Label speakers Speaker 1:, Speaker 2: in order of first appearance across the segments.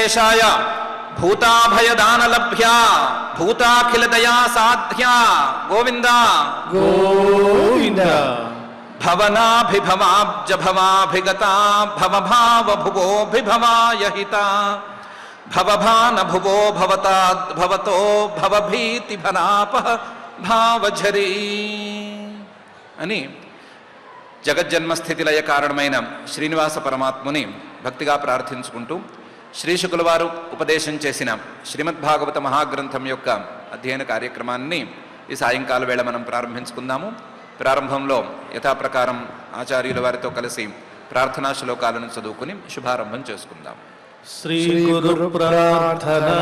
Speaker 1: వెంకటేశాయ భూతాభయదానలభ్య భూతాఖిలదయా సాధ్య గోవింద
Speaker 2: గోవింద.
Speaker 1: భవనాభిభవాబ్జభవాభిగతా భవభావభువోభిభవాయహిత భవభానభువో భవతాద్భవతో భవభీతిభనాపహ భావఝరీ అని జగజ్జన్మస్థితిలయ కారణమైన శ్రీనివాస పరమాత్ముని భక్తిగా ప్రార్థించుకుంటూ శ్రీశుకుల వారు ఉపదేశం చేసిన శ్రీమద్భాగవత మహాగ్రంథం యొక్క అధ్యయన కార్యక్రమాన్ని ఈ సాయంకాల వేళ మనం ప్రారంభించుకుందాము. ప్రారంభంలో యథాప్రకారం ఆచార్యుల వారితో కలిసి ప్రార్థనా శ్లోకాలను చదువుకుని శుభారంభం చేసుకుందాం.
Speaker 2: శ్రీ గురు ప్రార్థనా.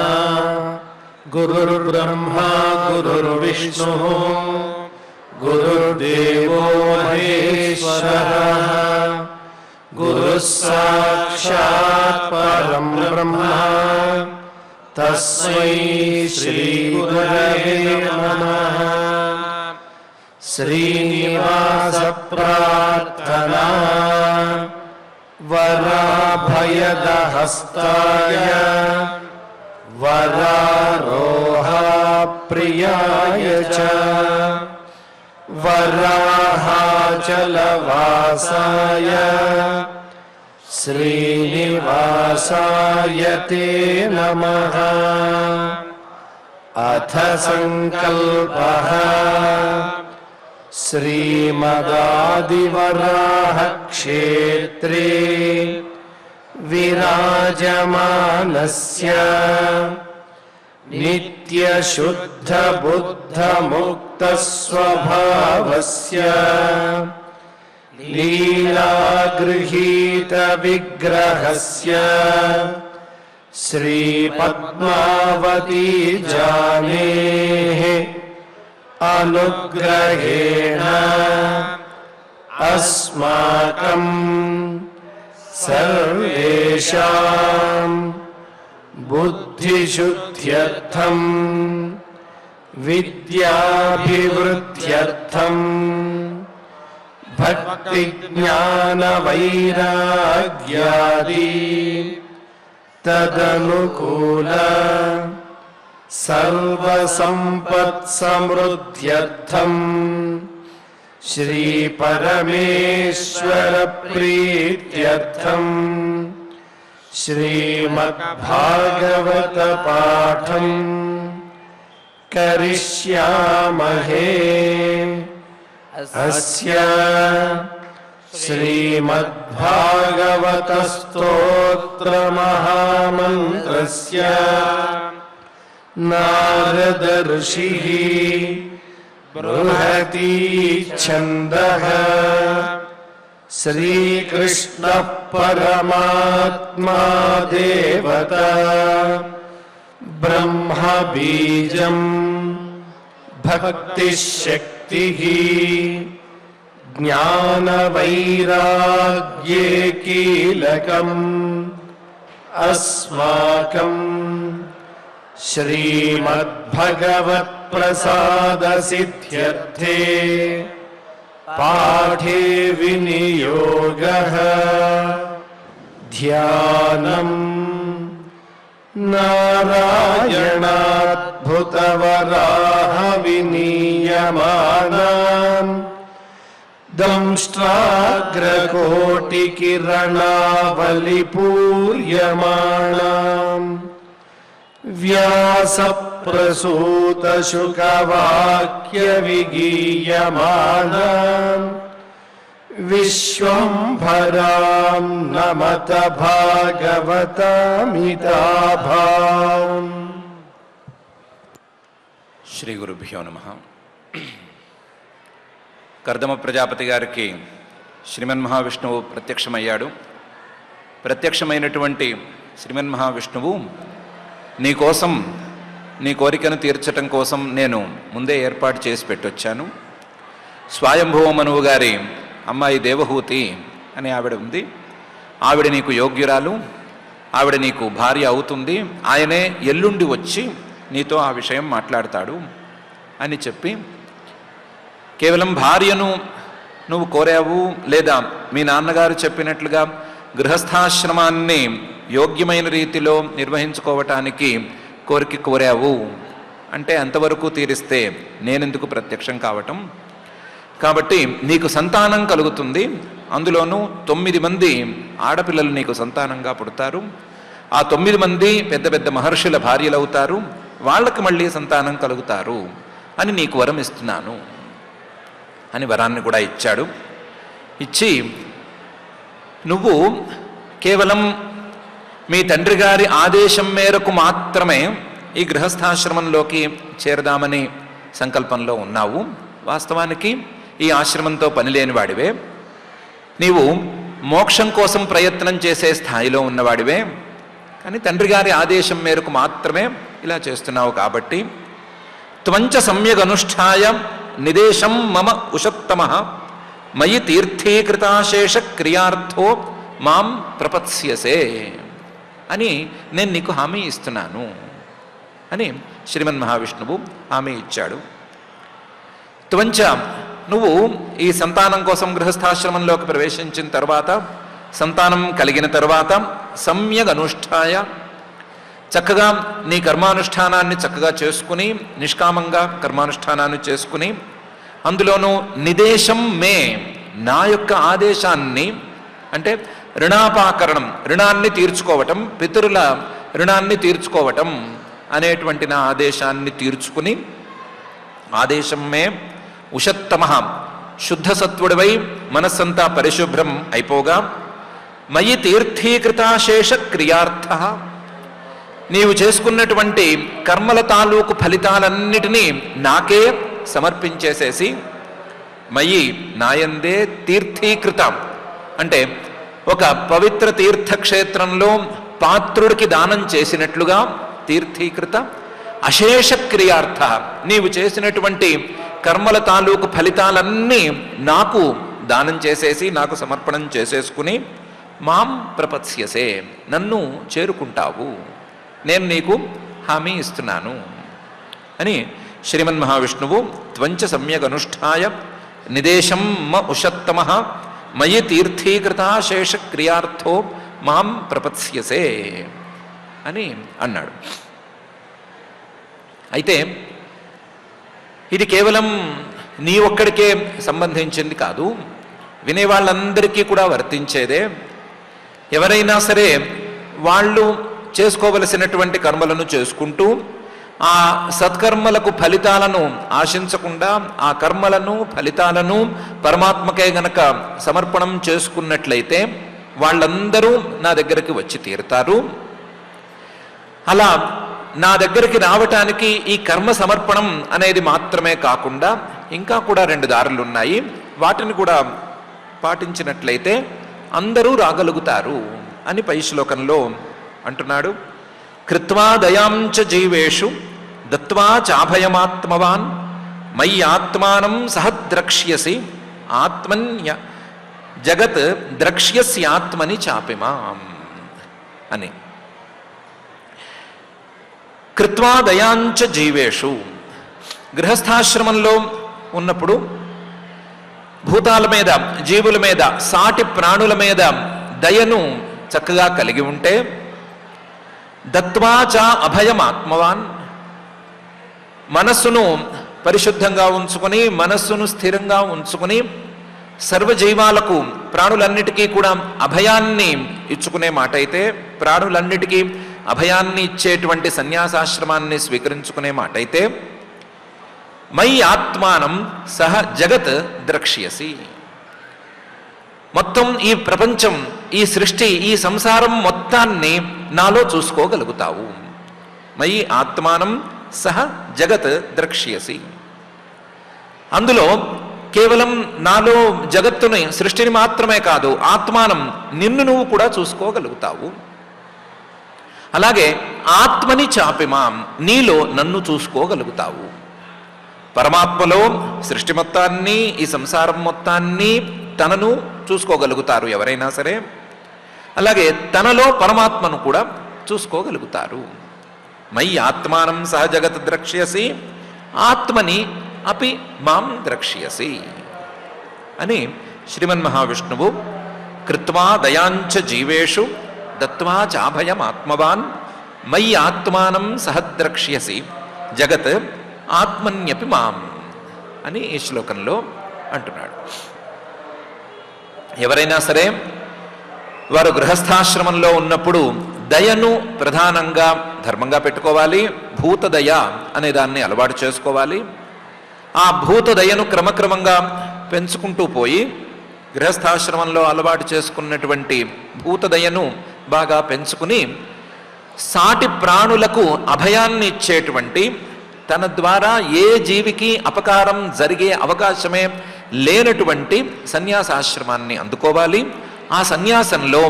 Speaker 2: గురుర్బ్రహ్మా గురుర్విష్ణు గురుర్దేవో మహేశ్వరః గురుః సాక్షాత్ పరం బ్రహ్మ తస్మై శ్రీ గురవే నమః. శ్రీనివాస ప్రార్థనా. వరాభయదహస్తాయ వరారోహప్రియాయ చ వరాహాచలవాసాయ శ్రీనివాసాయ తే నమః. అథ సంకల్పః. శ్రీమదాదివరాహ క్షేత్రే విరాజమానస్య నిత్యశుద్ధ బుద్ధ ముక్త స్వభావస్య లీలాగృహీత విగ్రహస్య శ్రీ పద్మావతీ జానేః అనుగ్రహేణ అస్మాకం సర్వేషాం బుద్ధిశుద్ధ్యర్థం విద్యాభివృద్ధ్యర్థం భక్తిజ్ఞానవైరాగ్యాది తదనుకూల సర్వసంపత్సమృద్ధ్యర్థం శ్రీ పరమేశ్వర ప్రీత్యర్థం శ్రీమద్భాగవత పాఠం కరిష్యామహే. అస్య శ్రీమద్భాగవత స్తోత్ర మహామంత్రస్య నారద ఋషిః బృహతి ఛందః శ్రీకృష్ణ పరమాత్మా దేవత బ్రహ్మ బీజం భక్తి శక్తి జ్ఞాన వైరాగ్యే కీలకం అస్మాకం శ్రీమద్భగవత్ ప్రసాద సిద్ధ్యర్థే పాఠే వినియోగః ధ్యానం నారాయణాద్భుతవరాహ వినీయమానాం దంష్ట్రాగ్రకోటికిరణావలిపూర్యమాణాం వ్యాసప్రసూతశుకవాక్యవిగీయమానాం విశ్వంభరాం నమత భాగవతామితాభాం.
Speaker 1: శ్రీ గురుభ్యో నమః. కర్దమ ప్రజాపతి గారికి శ్రీమన్మహావిష్ణువు ప్రత్యక్షమయ్యాడు. ప్రత్యక్షమైనటువంటి శ్రీమన్మహావిష్ణువు నీకోసం నీ కోరికను తీర్చటం కోసం నేను ముందే ఏర్పాటు చేసి పెట్టొచ్చాను. స్వయంభువ మనువు గారి అమ్మాయి దేవహూతి అని ఆవిడ ఉంది. ఆవిడ నీకు యోగ్యురాలు, ఆవిడ నీకు భార్య అవుతుంది. ఆయనే ఎల్లుండి వచ్చి నీతో ఆ విషయం మాట్లాడతాడు అని చెప్పి, కేవలం భార్యను నువ్వు కోరావు లేదా మీ నాన్నగారు చెప్పినట్లుగా గృహస్థాశ్రమాన్ని యోగ్యమైన రీతిలో నిర్వహించుకోవటానికి కోరిక కోరావు అంటే అంతవరకు తీరిస్తే నేనెందుకు ప్రత్యక్షం కావటం? కాబట్టి నీకు సంతానం కలుగుతుంది, అందులోనూ 9 మంది ఆడపిల్లలు నీకు సంతానంగా పుడతారు. ఆ 9 మంది పెద్ద పెద్ద మహర్షుల భార్యలవుతారు, వాళ్ళకి మళ్ళీ సంతానం కలుగుతారు అని నీకు వరం ఇస్తున్నాను అని వరాన్ని కూడా ఇచ్చాడు. ఇచ్చి నువ్వు కేవలం మీ తండ్రి గారి ఆదేశం మేరకు మాత్రమే ఈ గృహస్థాశ్రమంలోకి చేరదామని సంకల్పంలో ఉన్నావు. వాస్తవానికి ఈ ఆశ్రమంతో పనిలేని వాడివే, నీవు మోక్షం కోసం ప్రయత్నం చేసే స్థాయిలో ఉన్నవాడివే, కానీ తండ్రి గారి ఆదేశం మేరకు మాత్రమే ఇలా చేస్తున్నావు. కాబట్టి త్వంచ సమ్యగనుష్ఠాయ నిదేశం మమ ఉషత్తమః మయి తీర్థీకృతాశేష క్రియార్థో మాం ప్రపత్స్యసే అని నేను నీకు హామీ ఇస్తున్నాను అని శ్రీమన్ మహావిష్ణువు హామీ ఇచ్చాడు. త్వంచ నువ్వు ఈ సంతానం కోసం గృహస్థాశ్రమంలోకి ప్రవేశించిన తర్వాత, సంతానం కలిగిన తర్వాత సమ్యగ్ అనుష్ఠాయ చక్కగా నీ కర్మానుష్ఠానాన్ని చక్కగా చేసుకుని, నిష్కామంగా కర్మానుష్ఠానాన్ని చేసుకుని, అందులోనూ నిదేశం మే నా యొక్క ఆదేశాన్ని అంటే రుణాపాకరణం, రుణాన్ని తీర్చుకోవటం, పితరుల రుణాన్ని తీర్చుకోవటం అనేటువంటి నా ఆదేశాన్ని తీర్చుకుని, ఆదేశం మే ఉషత్తమ శుద్ధ సత్వుడివై మనస్సంతా పరిశుభ్రం అయిపోగా, మయి తీర్థీకృతాశేష క్రియార్థ నీవు చేసుకున్నటువంటి కర్మల తాలూకు ఫలితాలన్నిటినీ నాకే సమర్పించేసేసి, మయి నాయందే తీర్థీకృతం అంటే ఒక పవిత్ర తీర్థక్షేత్రంలో పాత్రుడికి దానం చేసినట్లుగా తీర్థీకృత అశేష క్రియార్థ నీవు చేసినటువంటి కర్మల తాలూకు ఫలితాలన్నీ నాకు దానం చేసేసి, నాకు సమర్పణం చేసేసుకుని, మాం ప్రపత్స్యసే నన్ను చేరుకుంటావు, నేను నీకు హామీ ఇస్తున్నాను అని శ్రీమన్ మహావిష్ణువు త్వంచ సమ్యగ్ అనుష్ఠాయ నిదేశం మ ఉషత్తమః మయి తీర్థీకృతాశేష క్రియార్థో మాం ప్రపత్స్యసే అని అన్నాడు. అయితే ఇది కేవలం నీ ఒక్కడికే సంబంధించింది కాదు, వినేవాళ్ళందరికీ కూడా వర్తించేదే. ఎవరైనా సరే వాళ్ళు చేసుకోవలసినటువంటి కర్మలను చేసుకుంటూ ఆ సత్కర్మలకు ఫలితాలను ఆశించకుండా ఆ కర్మలను ఫలితాలను పరమాత్మకే గనక సమర్పణం చేసుకున్నట్లయితే వాళ్ళందరూ నా దగ్గరికి వచ్చి తీరుతారు. అలా నా దగ్గరికి రావటానికి ఈ కర్మ సమర్పణం అనేది మాత్రమే కాకుండా ఇంకా కూడా 2 దారులు ఉన్నాయి. వాటిని కూడా పాటించినట్లయితే అందరూ రాగలుగుతారు అని పై శ్లోకంలో అంటున్నాడు. కృత్వా దయాంచ జీవేషు దత్వా చాభయమాత్మవాన్ మయి ఆత్మానం సహ ద్రక్ష్యసి ఆత్మన్య జగత్ ద్రక్ష్యస్యాత్మని చాపిమాం అని. కృత్వా దయాంచ జీవేషు గృహస్థాశ్రమంలో ఉన్నప్పుడు భూతాల మీద, జీవుల మీద, సాటి ప్రాణుల మీద దయను చక్కగా కలిగి ఉంటే, దత్వా చ అభయమాత్మవాన్ మనస్సును పరిశుద్ధంగా ఉంచుకొని, మనస్సును స్థిరంగా ఉంచుకొని, సర్వజీవాలకు ప్రాణులన్నిటికీ కూడా అభయాన్ని ఇచ్చుకునే మాట అయితే, ప్రాణులన్నిటికీ అభయాన్ని ఇచ్చేటువంటి సన్యాసాశ్రమాన్ని స్వీకరించుకునే మాట అయితే, మై ఆత్మానం సహ జగత్ ద్రక్ష్యసి మొత్తం ఈ ప్రపంచం, ఈ సృష్టి, ఈ సంసారం మొత్తాన్ని నాలో చూసుకోగలుగుతావు. మయి ఆత్మానం సహ జగత్ ద్రక్ష్యసి అందులో కేవలం నాలో జగత్తుని, సృష్టిని మాత్రమే కాదు, ఆత్మానం నిన్ను నువ్వు కూడా చూసుకోగలుగుతావు. అలాగే ఆత్మని చాపిమాం నీలో నన్ను చూసుకోగలుగుతావు. పరమాత్మలో సృష్టి మొత్తాన్ని, ఈ సంసారం మొత్తాన్ని తనను చూసుకోగలుగుతారు ఎవరైనా సరే. అలాగే తనలో పరమాత్మను కూడా చూసుకోగలుగుతారు. మై ఆత్మానం సహ జగత్ ద్రక్ష్యసి ఆత్మని అపి మాం ద్రక్ష్యసి అని శ్రీమన్ మహావిష్ణువు కృత్వా దయాంచ జీవేషు దత్వా చాభయం ఆత్మవాన్ మయి ఆత్మానం సహద్రక్ష్యసి జగత్ ఆత్మన్యపి మాం అని ఈ శ్లోకంలో అంటున్నాడు. ఎవరైనా సరే వారు గృహస్థాశ్రమంలో ఉన్నప్పుడు దయను ప్రధానంగా ధర్మంగా పెట్టుకోవాలి. భూతదయ అనే దాన్ని అలవాటు చేసుకోవాలి. ఆ భూతదయను క్రమక్రమంగా పెంచుకుంటూ పోయి గృహస్థాశ్రమంలో అలవాటు చేసుకున్నటువంటి భూతదయను బాగా పెంచుకుని సాటి ప్రాణులకు అభయాన్ని ఇచ్చేటువంటి, తన ద్వారా ఏ జీవికి అపకారం జరిగే అవకాశమే లేనటువంటి సన్యాసాశ్రమాన్ని అందుకోవాలి. ఆ సన్యాసంలో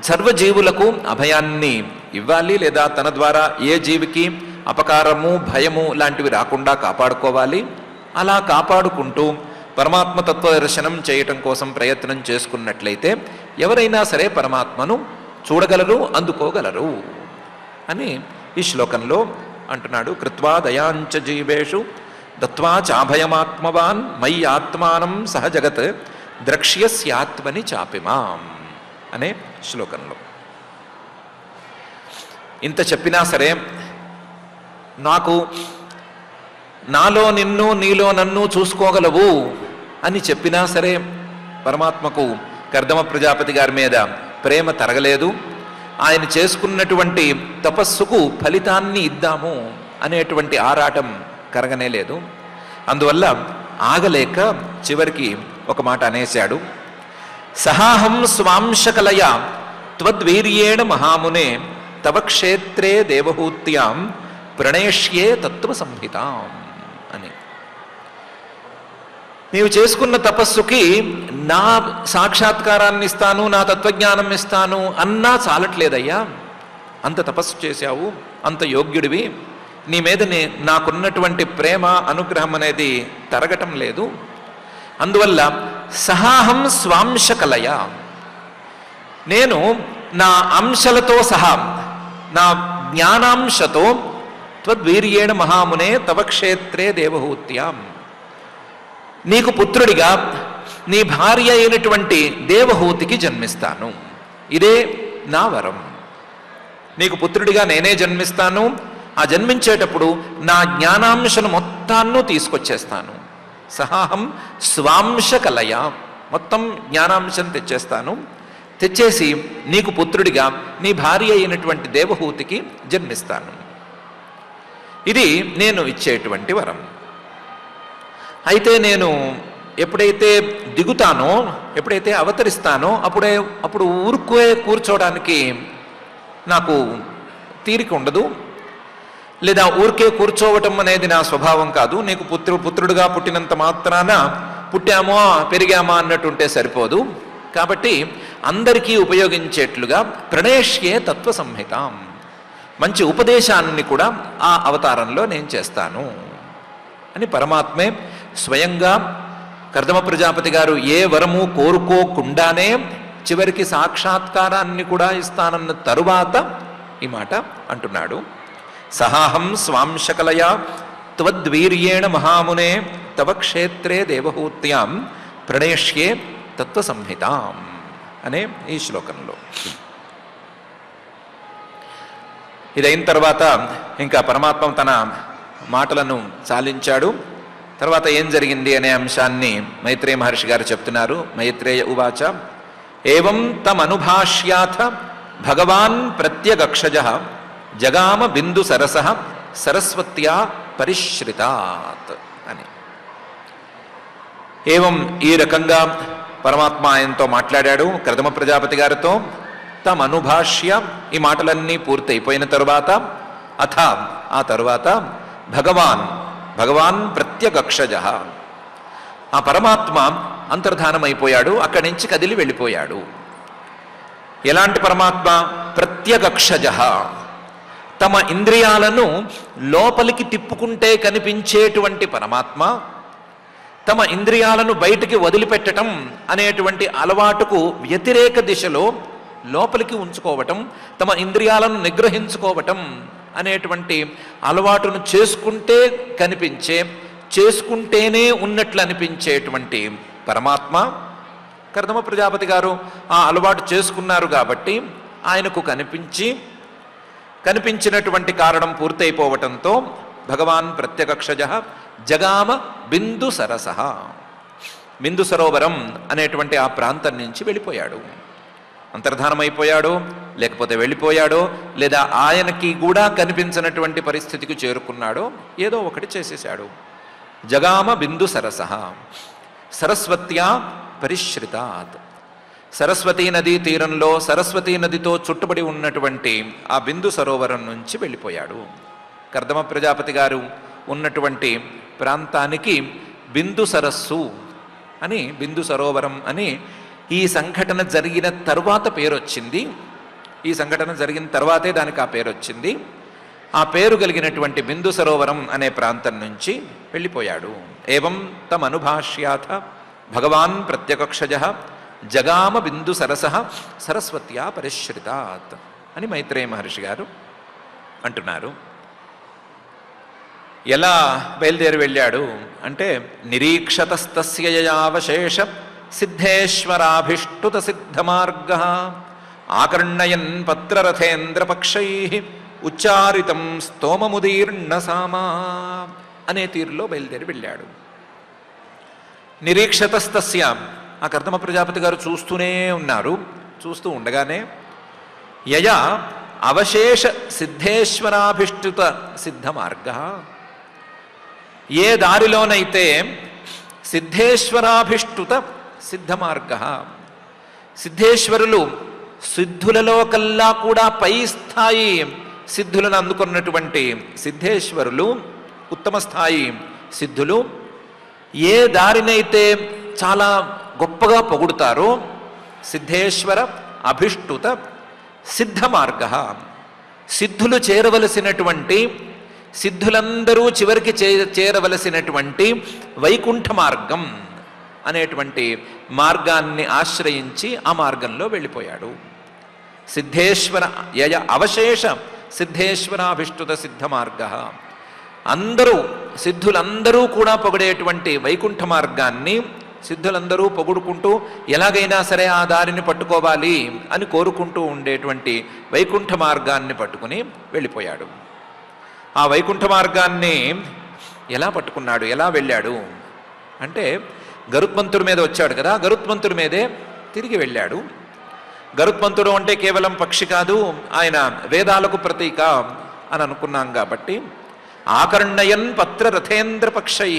Speaker 1: సర్వజీవులకు అభయాన్ని ఇవ్వాలి, లేదా తన ద్వారా ఏ జీవికి అపకారము భయము లాంటివి రాకుండా కాపాడుకోవాలి. అలా కాపాడుకుంటూ పరమాత్మ తత్వ దర్శనం చేయటం కోసం ప్రయత్నం చేసుకున్నట్లయితే ఎవరైనా సరే పరమాత్మను చూడగలరు, అందుకోగలరు అని ఈ శ్లోకంలో అంటున్నాడు. కృత్వా దయాంచ జీవేషు దత్వా చాభయమాత్మవాన్ మయి ఆత్మానం సహ జగత్ ద్రక్ష్యస్యాత్మని చాపిమాం అనే శ్లోకంలో. ఇంత చెప్పినా సరే, నాకు నాలో నిన్ను నీలో నన్ను చూసుకోగలవు అని చెప్పినా సరే పరమాత్మకు కర్దమ ప్రజాపతి గారి మీద ప్రేమ తరగలేదు. ఆయన చేసుకున్నటువంటి తపస్సుకు ఫలితాన్ని ఇద్దాము అనేటువంటి ఆరాటం కరగనే లేదు. అందువల్ల ఆగలేక చివరికి ఒక మాట అనేశాడు. సహాహం స్వాంశకలయ త్వద్వీర్యేణ మహామునే తవ క్షేత్రే దేవహూత్యాం ప్రణేష్యే తత్వ సంహితాం అని. నీవు చేసుకున్న తపస్సుకి నా సాక్షాత్కారాన్ని ఇస్తాను, నా తత్వజ్ఞానం ఇస్తాను అన్నా చాలట్లేదయ్యా. అంత తపస్సు చేశావు, అంత యోగ్యుడివి, నీ మీద నాకున్నటువంటి ప్రేమ అనుగ్రహం అనేది తరగటం లేదు. అందువల్ల సహాహం స్వాంశకలయ, నేను నా అంశలతో సహా, నా జ్ఞానాంశతో త్వద్వీర్యేణ మహామునే తవ క్షేత్రే దేవహూత్యాం, నీకు పుత్రుడిగా నీ భార్య అయినటువంటి దేవహూతికి జన్మిస్తాను. ఇదే నా వరం. నీకు పుత్రుడిగా నేనే జన్మిస్తాను. ఆ జన్మించేటప్పుడు నా జ్ఞానాంశను మొత్తాన్ని తీసుకొచ్చేస్తాను. సహాహం స్వాంశకలయ, మొత్తం జ్ఞానాంశం తెచ్చేస్తాను. తెచ్చేసి నీకు పుత్రుడిగా నీ భార్య అయినటువంటి దేవహూతికి జన్మిస్తాను. ఇది నేను ఇచ్చేటువంటి వరం. అయితే నేను ఎప్పుడైతే దిగుతానో, ఎప్పుడైతే అవతరిస్తానో అప్పుడు ఊరుకే కూర్చోవడానికి నాకు తీరిక ఉండదు, లేదా ఊరికే కూర్చోవటం అనేది నా స్వభావం కాదు. నీకు పుత్రుడుగా పుట్టినంత మాత్రాన పుట్టామో పెరిగామా అన్నట్టు ఉంటే సరిపోదు. కాబట్టి అందరికీ ఉపయోగించేట్లుగా ప్రణేష్యే తత్వ సంహితాం, మంచి ఉపదేశాన్ని కూడా ఆ అవతారంలో నేను చేస్తాను అని పరమాత్మే స్వయంగా కర్దమ ప్రజాపతి గారు ఏ వరము కోరుకోకుండానే చివరికి సాక్షాత్కారాన్ని కూడా ఇస్తానన్న తరువాత ఈ మాట అంటున్నాడు. సహాహం స్వాంశకలయ త్వద్వీర్యేణ మహామునే తవ క్షేత్రే దేవహూత్యాం ప్రణేష్యే తత్వ సంహితాం అనే ఈ శ్లోకంలో. ఇదైన తర్వాత ఇంకా పరమాత్మ తన మాటలను చాలించాడు. తర్వాత ఏం జరిగింది అనే అంశాన్ని మైత్రేయ మహర్షి గారు చెప్తున్నారు. మైత్రేయ ఉవాచ ఏవం తమనుభాష్యాథ భగవాన్ ప్రత్యగక్షజ జగామ బిందు సరస సరస్వత్యా పరిశ్రితాత్ అని. ఏవం ఈ రకంగా పరమాత్మ ఆయనతో మాట్లాడాడు, కర్దమ ప్రజాపతి గారితో. తమనుభాష్య, ఈ మాటలన్నీ పూర్తయిపోయిన తరువాత అథ, ఆ తరువాత భగవాన్ ప్రత్యగక్షజ, ఆ పరమాత్మ అంతర్ధానమైపోయాడు, అక్కడి నుంచి కదిలి వెళ్ళిపోయాడు. ఎలాంటి పరమాత్మ? ప్రత్యగక్షజ, తమ ఇంద్రియాలను లోపలికి తిప్పుకుంటే కనిపించేటువంటి పరమాత్మ, తమ ఇంద్రియాలను బయటికి వదిలిపెట్టడం అనేటువంటి అలవాటుకు వ్యతిరేక దిశలో లోపలికి ఉంచుకోవటం, తమ ఇంద్రియాలను నిగ్రహించుకోవటం అనేటువంటి అలవాటును చేసుకుంటే కనిపించే, చేసుకుంటేనే ఉన్నట్లు అనిపించేటువంటి పరమాత్మ. కర్దమ ప్రజాపతి గారు ఆ అలవాటు చేసుకున్నారు కాబట్టి ఆయనకు కనిపించినటువంటి కారణం పూర్తయిపోవటంతో భగవాన్ ప్రత్యక్షజ జగామ బిందు సరస, బిందు సరోవరం అనేటువంటి ఆ ప్రాంతం నుంచి వెళ్ళిపోయాడు. అంతర్ధానమైపోయాడో లేకపోతే వెళ్ళిపోయాడో లేదా ఆయనకి కూడా కనిపించినటువంటి పరిస్థితికి చేరుకున్నాడో ఏదో ఒకటి చేసేశాడు. జగామ బిందు సరస సరస్వత్యా పరిశ్రితాత్, సరస్వతీ నదీ తీరంలో సరస్వతీ నదితో చుట్టుబడి ఉన్నటువంటి ఆ బిందు సరోవరం నుంచి వెళ్ళిపోయాడు. కర్దమ ప్రజాపతి గారు ఉన్నటువంటి ప్రాంతానికి బిందు సరస్సు అని, బిందు సరోవరం అని ఈ సంఘటన జరిగిన తర్వాత పేరు వచ్చింది. ఈ సంఘటన జరిగిన తర్వాతే దానికి ఆ పేరు వచ్చింది. ఆ పేరు కలిగినటువంటి బిందు సరోవరం అనే ప్రాంతం నుంచి వెళ్ళిపోయాడు. ఏవం తమనుభాష్యాథ భగవాన్ ప్రత్యక్షజ జగామ బిందు సరస సరస్వత్యా పరిశ్రితాత్ అని మైత్రేయ మహర్షి గారు అంటున్నారు. ఎలా బయలుదేరి వెళ్ళాడు అంటే నిరీక్షతస్తస్య యయావశేష సిద్ధేశ్వరాభిష్టుత సిద్ధమార్గ ఆకర్ణయన్ పత్రరథేంద్రపక్షై ఉచ్చారితం స్తోమముదీర్ణ సామా అనే తీరులో బయలుదేరి వెళ్ళాడు. నిరీక్షతస్తస్య, ఆ కర్దమ ప్రజాపతి గారు చూస్తూనే ఉన్నారు. చూస్తూ ఉండగానే యయా అవశేష సిద్ధేశ్వరాభిష్టుత సిద్ధమార్గ, ఏ దారిలోనైతే సిద్ధేశ్వరాభిష్టుత సిద్ధమార్గ, సిద్ధేశ్వరులు సిద్ధులలో కల్లా కూడా పై స్థాయి సిద్ధులను అందుకున్నటువంటి సిద్ధేశ్వరులు, ఉత్తమ స్థాయి సిద్ధులు ఏ దారినైతే చాలా గొప్పగా పొగుడుతారో సిద్ధేశ్వర అభిష్టుత సిద్ధమార్గ, సిద్ధులు చేరవలసినటువంటి, సిద్ధులందరూ చివరికి చేరవలసినటువంటి వైకుంఠ మార్గం అనేటువంటి మార్గాన్ని ఆశ్రయించి ఆ మార్గంలో వెళ్ళిపోయాడు. సిద్ధేశ్వర యయ అవశేష సిద్ధేశ్వరాభిష్టుత సిద్ధమార్గ, అందరూ సిద్ధులందరూ కూడా పొగిడేటువంటి వైకుంఠ మార్గాన్ని సిద్ధులందరూ పొగుడుకుంటూ ఎలాగైనా సరే ఆ దారిని పట్టుకోవాలి అని కోరుకుంటూ ఉండేటువంటి వైకుంఠ మార్గాన్ని పట్టుకుని వెళ్ళిపోయాడు. ఆ వైకుంఠ మార్గాన్ని ఎలా పట్టుకున్నాడు, ఎలా వెళ్ళాడు అంటే గరుత్మంతుడి మీద వచ్చాడు కదా, గరుత్మంతుడి మీదే తిరిగి వెళ్ళాడు. గరుత్మంతుడు అంటే కేవలం పక్షి కాదు, ఆయన వేదాలకు ప్రతీక అని అనుకున్నాం కాబట్టి ఆకర్ణయన్ పత్రరథేంద్ర పక్షై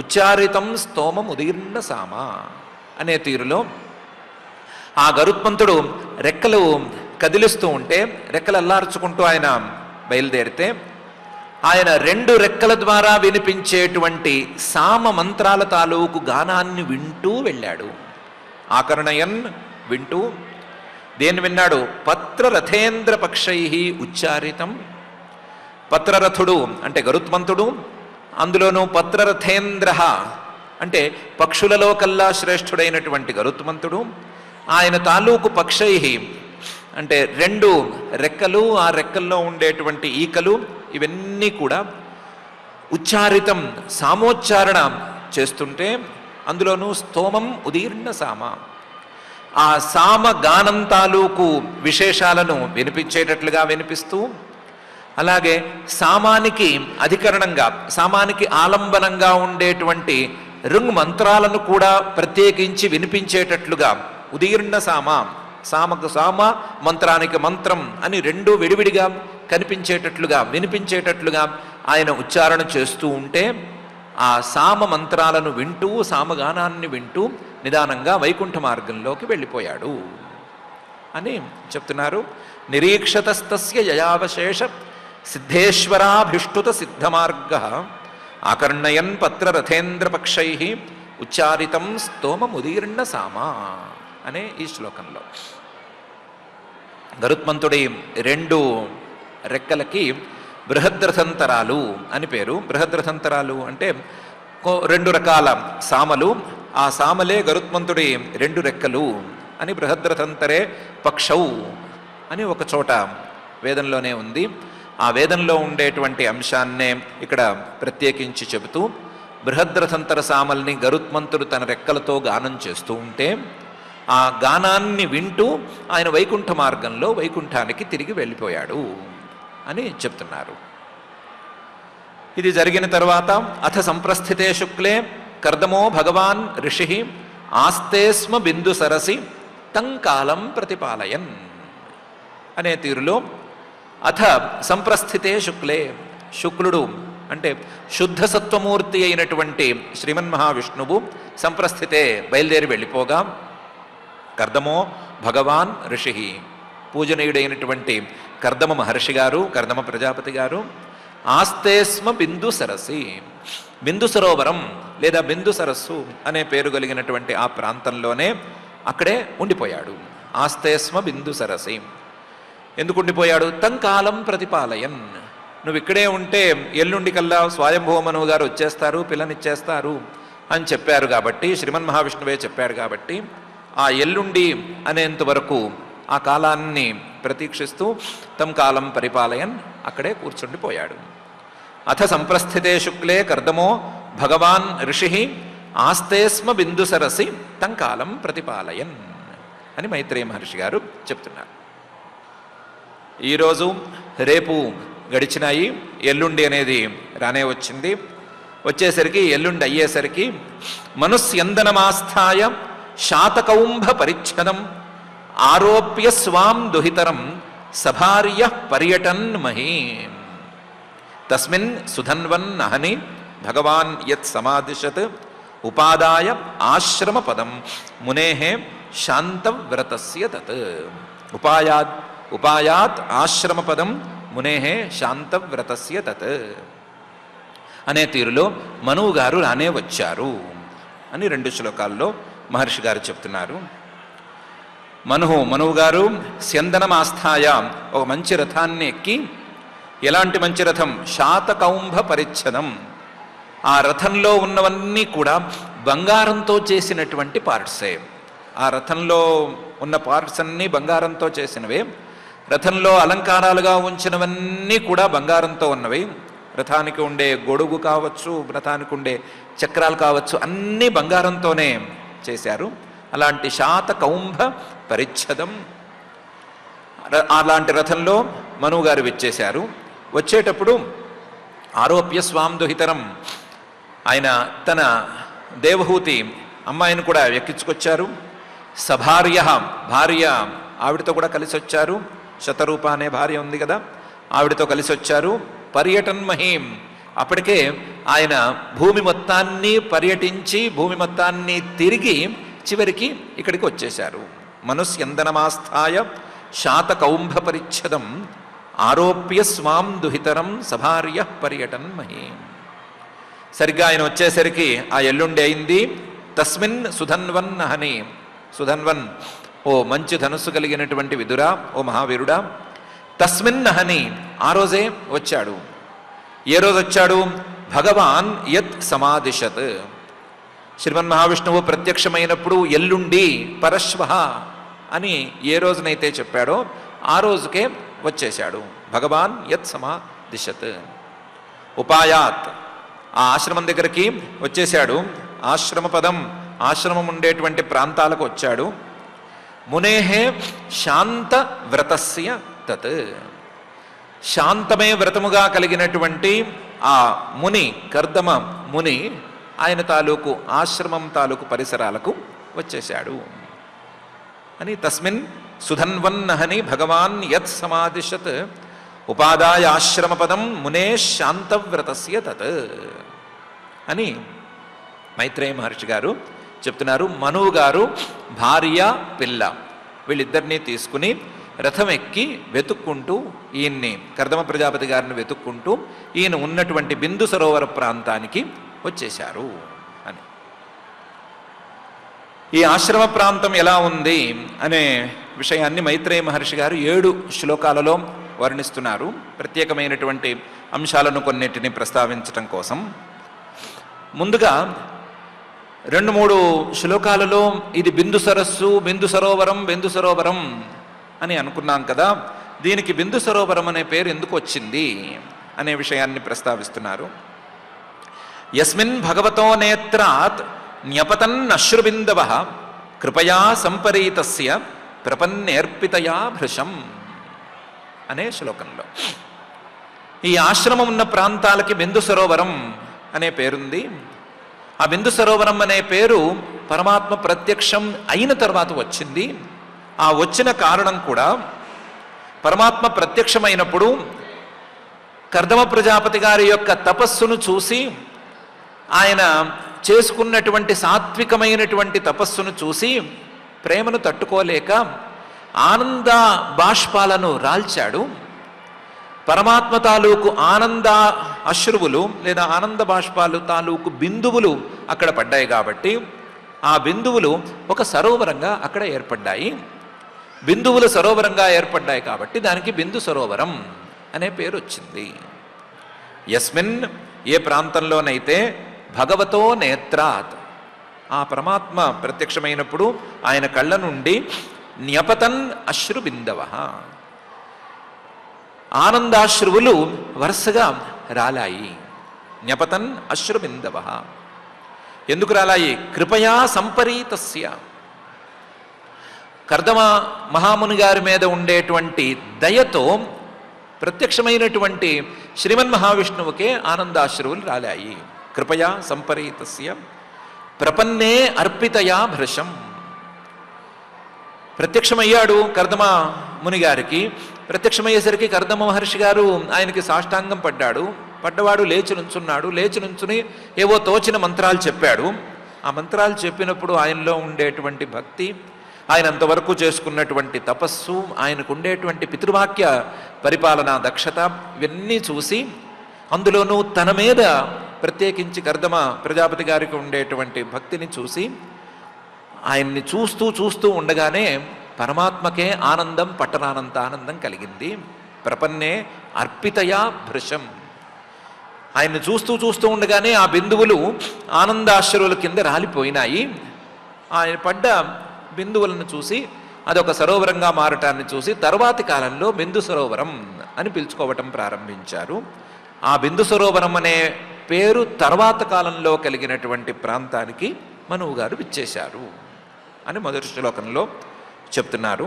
Speaker 1: ఉచ్చారితం స్తోమముదీర్ణ సామ అనే తీరులో ఆ గరుత్మంతుడు రెక్కలు కదిలిస్తూ ఉంటే, రెక్కలు అల్లార్చుకుంటూ ఆయన బయలుదేరితే ఆయన రెండు రెక్కల ద్వారా వినిపించేటువంటి సామ మంత్రాల తాలూకు గానాన్ని వింటూ వెళ్ళాడు. ఆకర్ణయన్ వింటూ దేన్ని విన్నాడు? పత్రరథేంద్ర పక్షై ఉచ్చారితం. పత్రరథుడు అంటే గరుత్మంతుడు, అందులోనూ పత్రరథేంద్ర అంటే పక్షులలో కల్లా శ్రేష్ఠుడైనటువంటి గరుత్మంతుడు, ఆయన తాలూకు పక్షై అంటే రెండు రెక్కలు, ఆ రెక్కల్లో ఉండేటువంటి ఈకలు, ఇవన్నీ కూడా ఉచ్చారితం సామోచ్చారణ చేస్తుంటే అందులోనూ స్తోమం ఉదీర్ణ సామ, ఆ సామ గానం తాలూకు విశేషాలను వినిపించేటట్లుగా వినిపిస్తూ, అలాగే సామానికి అధికరణంగా, సామానికి ఆలంబనంగా ఉండేటువంటి ఋంగ్ మంత్రాలను కూడా ప్రత్యేకించి వినిపించేటట్లుగా ఉదీర్ణ సామ, సామకు సామ మంత్రానికి మంత్రం అని రెండు విడివిడిగా కనిపించేటట్లుగా వినిపించేటట్లుగా ఆయన ఉచ్చారణ చేస్తూ ఉంటే ఆ సామ మంత్రాలను వింటూ, సామగానాన్ని వింటూ నిదానంగా వైకుంఠ మార్గంలోకి వెళ్ళిపోయాడు అని చెప్తున్నారు. నిరీక్షతస్తస్య యయావశేష సిద్ధేశ్వరాభిష్టుత సిద్ధమార్గ ఆకర్ణయన్ పత్రరథేంద్ర పక్షై ఉచ్చారితం స్తోమముదీర్ణ సామ అనే ఈ శ్లోకంలో గరుత్మంతుడి రెండు రెక్కలకి బృహద్రథంతరాలు అని పేరు. బృహద్రథంతరాలు అంటే రెండు రకాల సామలు, ఆ సామలే గరుత్మంతుడి రెండు రెక్కలు అని బృహద్రథంతరే పక్షౌ అని ఒక చోట వేదంలోనే ఉంది. ఆ వేదంలో ఉండేటువంటి అంశాన్నే ఇక్కడ ప్రత్యేకించి చెబుతూ బృహద్రథంతర సామల్ని గరుత్మంతుడు తన రెక్కలతో గానం చేస్తూ ఉంటే ఆ గానాన్ని వింటూ ఆయన వైకుంఠ మార్గంలో వైకుంఠానికి తిరిగి వెళ్ళిపోయాడు అని చెప్తున్నారు. ఇది జరిగిన తర్వాత అథ సంప్రస్థితే శుక్లే కర్దమో భగవాన్ ఋషి ఆస్తే స్మ బిందు సరసి తంకాలం ప్రతిపాలయన్ అనే తీరులో అథ సంప్రస్థితే శుక్లే, శుక్లుడు అంటే శుద్ధ సత్వమూర్తి అయినటువంటి శ్రీమన్మహావిష్ణువు సంప్రస్థితే బయలుదేరి వెళ్ళిపోగా కర్దమో భగవాన్ ఋషి, పూజనీయుడైనటువంటి కర్దమ మహర్షి గారు, కర్దమ ప్రజాపతి గారు ఆస్తేస్మ బిందు సరసి, బిందు సరోవరం లేదా బిందు సరస్సు అనే పేరు కలిగినటువంటి ఆ ప్రాంతంలోనే అక్కడే ఉండిపోయాడు. ఆస్తేస్మ బిందు సరసి. ఎందుకు ఉండిపోయాడు? తంకాలం ప్రతిపాలయన్, నువ్వు ఇక్కడే ఉంటే ఎల్లుండి కల్లా స్వయంభూమనువు గారు వచ్చేస్తారు, పిల్లనిచ్చేస్తారు అని చెప్పారు కాబట్టి, శ్రీమన్మహావిష్ణువే చెప్పాడు కాబట్టి ఆ ఎల్లుండి అనేంత వరకు ఆ కాలాన్ని ప్రతీక్షిస్తూ తం కాలం పరిపాలయన్ అక్కడే కూర్చుండిపోయాడు. అథ సంప్రస్థితే శుక్లే కర్దమో భగవాన్ ఋషి ఆస్తేస్మ బిందు సరసి తంకాలం ప్రతిపాలయన్ అని మైత్రేయ మహర్షి గారు చెప్తున్నారు. ఈరోజు రేపు గడిచినాయి, ఎల్లుండి అనేది రానే వచ్చింది. వచ్చేసరికి ఎల్లుండి అయ్యేసరికి మనుస్యందనమాస్థాయ శాతకౌంభ పరిచ్ఛదం ఆరోప్య స్వాం దుహితరం సభార్య పర్యటన్ మహీం తస్మిన్ సుధన్వన్ అహని భగవాన్ యత్ సమాదిశత్ ఉపాదాయ ఆశ్రమ పదం మునేః శాంతవ్రతస్య తత్. ఉపాయాత్ ఆశ్రమ పదం మునేః శాంతవ్రతస్య తత్ అనే తీరులో మనువు గారు రానే వచ్చారు అని 2 శ్లోకాల్లో మహర్షి గారు చెప్తున్నారు. మనువు గారు స్యందనమాస్థాయ ఒక మంచి రథాన్ని ఎక్కి, ఎలాంటి మంచి రథం? శాతకౌంభ పరిచ్ఛదం, ఆ రథంలో ఉన్నవన్నీ కూడా బంగారంతో చేసినటువంటి పార్ట్సే. ఆ రథంలో ఉన్న పార్ట్స్ అన్నీ బంగారంతో చేసినవే. రథంలో అలంకారాలుగా ఉంచినవన్నీ కూడా బంగారంతో ఉన్నవి. రథానికి ఉండే గొడుగు కావచ్చు, రథానికి ఉండే చక్రాలు కావచ్చు, అన్నీ బంగారంతోనే చేశారు. అలాంటి శాతకౌంభ పరిచ్ఛదం, అలాంటి రథంలో మనువు గారు వచ్చేశారు. వచ్చేటప్పుడు ఆరోప్య స్వాం దుహితరం, ఆయన తన దేవహూతి అమ్మాయిని కూడా ఎక్కించుకొచ్చారు. సభార్య, భార్య ఆవిడతో కూడా కలిసి వచ్చారు. శతరూప అనే భార్య ఉంది కదా, ఆవిడతో కలిసి వచ్చారు. పర్యటన్ మహీం, అప్పటికే ఆయన భూమి మొత్తాన్ని పర్యటించి భూమి మొత్తాన్ని తిరిగి చివరికి ఇక్కడికి వచ్చేశారు. మనుస్యందనమాస్థాయ శాతకౌంభ పరిచ్ఛదం ఆరోప్య స్వాం దుహితరం సభార్య పర్యటన్ మహీం. సరిగ్గా ఆయన వచ్చేసరికి ఆ ఎల్లుండి అయింది. తస్మిన్ సుధన్వన్ అహని, సుధన్వన్ ఓ మంచి ధనుస్సు కలిగినటువంటి విదురా, ఓ మహావీరుడా. తస్మిన్ అహని, ఆ రోజే వచ్చాడు. ఏ రోజు వచ్చాడు? భగవాన్ యత్ సమాదిశత్, శ్రీమన్మహావిష్ణువు ప్రత్యక్షమైనప్పుడు ఎల్లుండి పరశ్వ అని ఏ రోజునైతే చెప్పాడో ఆ రోజుకే వచ్చేశాడు. భగవాన్ యత్ సమాదిశత్. ఉపాయాత్, ఆ ఆశ్రమం దగ్గరికి వచ్చేశాడు. ఆశ్రమ పదం, ఆశ్రమం ఉండేటువంటి ప్రాంతాలకు వచ్చాడు. మునేః శాంత వ్రతస్య తత్, శాంతమే వ్రతముగా కలిగినటువంటి ఆ ముని, కర్దమ ముని, ఆయన తాలూకు ఆశ్రమం తాలూకు పరిసరాలకు వచ్చేశాడు అని. తస్మిన్ సుధన్వన్నహని భగవాన్ యత్ సమాదిశత్ ఉపాదాయ ఆశ్రమ పదం మునే శాంతవ్రతస్య తత్ అని మైత్రేయ మహర్షి గారు చెప్తున్నారు. మనువు గారు భార్య పిల్ల వీళ్ళిద్దరినీ తీసుకుని రథం ఎక్కి వెతుక్కుంటూ, ఈయన్ని కర్దమ ప్రజాపతి గారిని వెతుక్కుంటూ ఈయన ఉన్నటువంటి బిందు సరోవర ప్రాంతానికి వచ్చేశారు అని. ఈ ఆశ్రమ ప్రాంతం ఎలా ఉంది అనే విషయాన్ని మైత్రేయ మహర్షి గారు 7 శ్లోకాలలో వర్ణిస్తున్నారు. ప్రత్యేకమైనటువంటి అంశాలను కొన్నిటిని ప్రస్తావించటం కోసం. ముందుగా 2-3 శ్లోకాలలో ఇది బిందు సరస్సు, బిందు సరోవరం, బిందు సరోవరం అని అనుకున్నాం కదా, దీనికి బిందు సరోవరం అనే పేరు ఎందుకు వచ్చింది అనే విషయాన్ని ప్రస్తావిస్తున్నారు. యస్మిన్ భగవతో నేత్రాత్ న్యపతన్ అశ్రుబిందవ కృపయా సంపరీతస్య ప్రపన్నేర్పితయా భృశం అనే శ్లోకంలో. ఈ ఆశ్రమం ఉన్న ప్రాంతాలకి బిందు సరోవరం అనే పేరుంది. ఆ బిందు సరోవరం అనే పేరు పరమాత్మ ప్రత్యక్షం అయిన తర్వాత వచ్చింది. ఆ వచ్చిన కారణం కూడా పరమాత్మ ప్రత్యక్షమైనప్పుడు కర్దమ ప్రజాపతి గారి యొక్క తపస్సును చూసి, ఆయన చేసుకున్నటువంటి సాత్వికమైనటువంటి తపస్సును చూసి ప్రేమను తట్టుకోలేక ఆనంద బాష్పాలను రాల్చాడు. పరమాత్మ తాలూకు ఆనంద అశ్రువులు లేదా ఆనంద బాష్పాలు తాలూకు బిందువులు అక్కడ పడ్డాయి కాబట్టి ఆ బిందువులు ఒక సరోవరంగా అక్కడ ఏర్పడ్డాయి. బిందువులు సరోవరంగా ఏర్పడ్డాయి కాబట్టి దానికి బిందు సరోవరం అనే పేరు వచ్చింది. యస్మిన్, ఏ ప్రాంతంలోనైతే భగవతో నేత్రాత్, ఆ పరమాత్మ ప్రత్యక్షమైనప్పుడు ఆయన కళ్ళ నుండి న్యపతన్ అశ్రు బిందవ, ఆనందాశ్రువులు వరుసగా రాలాయి. న్యపతన్ అశ్రు బిందవ, ఎందుకు రాలాయి? కృపయా సంపరీతస్య, కర్దమ మహాముని గారి మీద ఉండేటువంటి దయతో ప్రత్యక్షమైనటువంటి శ్రీమన్ మహావిష్ణువుకే ఆనందాశ్రువులు రాలాయి. కృపయా సంపరీతస్య ప్రపన్నే అర్పితయా భృశం, ప్రత్యక్షమయ్యాడు కర్దమ ముని గారికి. ప్రత్యక్షమయ్యేసరికి కర్దమ మహర్షి గారు ఆయనకి సాష్టాంగం పడ్డవాడు లేచి నుంచున్నాడు. లేచి నుంచుని ఏవో తోచిన మంత్రాలు చెప్పాడు. ఆ మంత్రాలు చెప్పినప్పుడు ఆయనలో ఉండేటువంటి భక్తి, ఆయన అంతవరకు చేసుకున్నటువంటి తపస్సు, ఆయనకు ఉండేటువంటి పితృవాక్య పరిపాలన దక్షత, ఇవన్నీ చూసి, అందులోనూ తన మీద ప్రత్యేకించి కర్దమ ప్రజాపతి గారికి ఉండేటువంటి భక్తిని చూసి, ఆయన్ని చూస్తూ ఉండగానే పరమాత్మకే ఆనందం పట్టరానంత ఆనందం కలిగింది. ప్రపన్నే అర్పితయా భృశం, ఆయన్ని చూస్తూ ఉండగానే ఆ బిందువులు ఆనందాశ్రువుల కింద రాలిపోయినాయి. ఆయన పడ్డ బిందువులను చూసి అదొక సరోవరంగా మారటాన్ని చూసి తరువాతి కాలంలో బిందు సరోవరం అని పిలుచుకోవటం ప్రారంభించారు. ఆ బిందు సరోవరం అనే పేరు తర్వాత కాలంలో కలిగినటువంటి ప్రాంతానికి మనువు గారు విచ్చేశారు అని మొదటి శ్లోకంలో చెప్తున్నారు.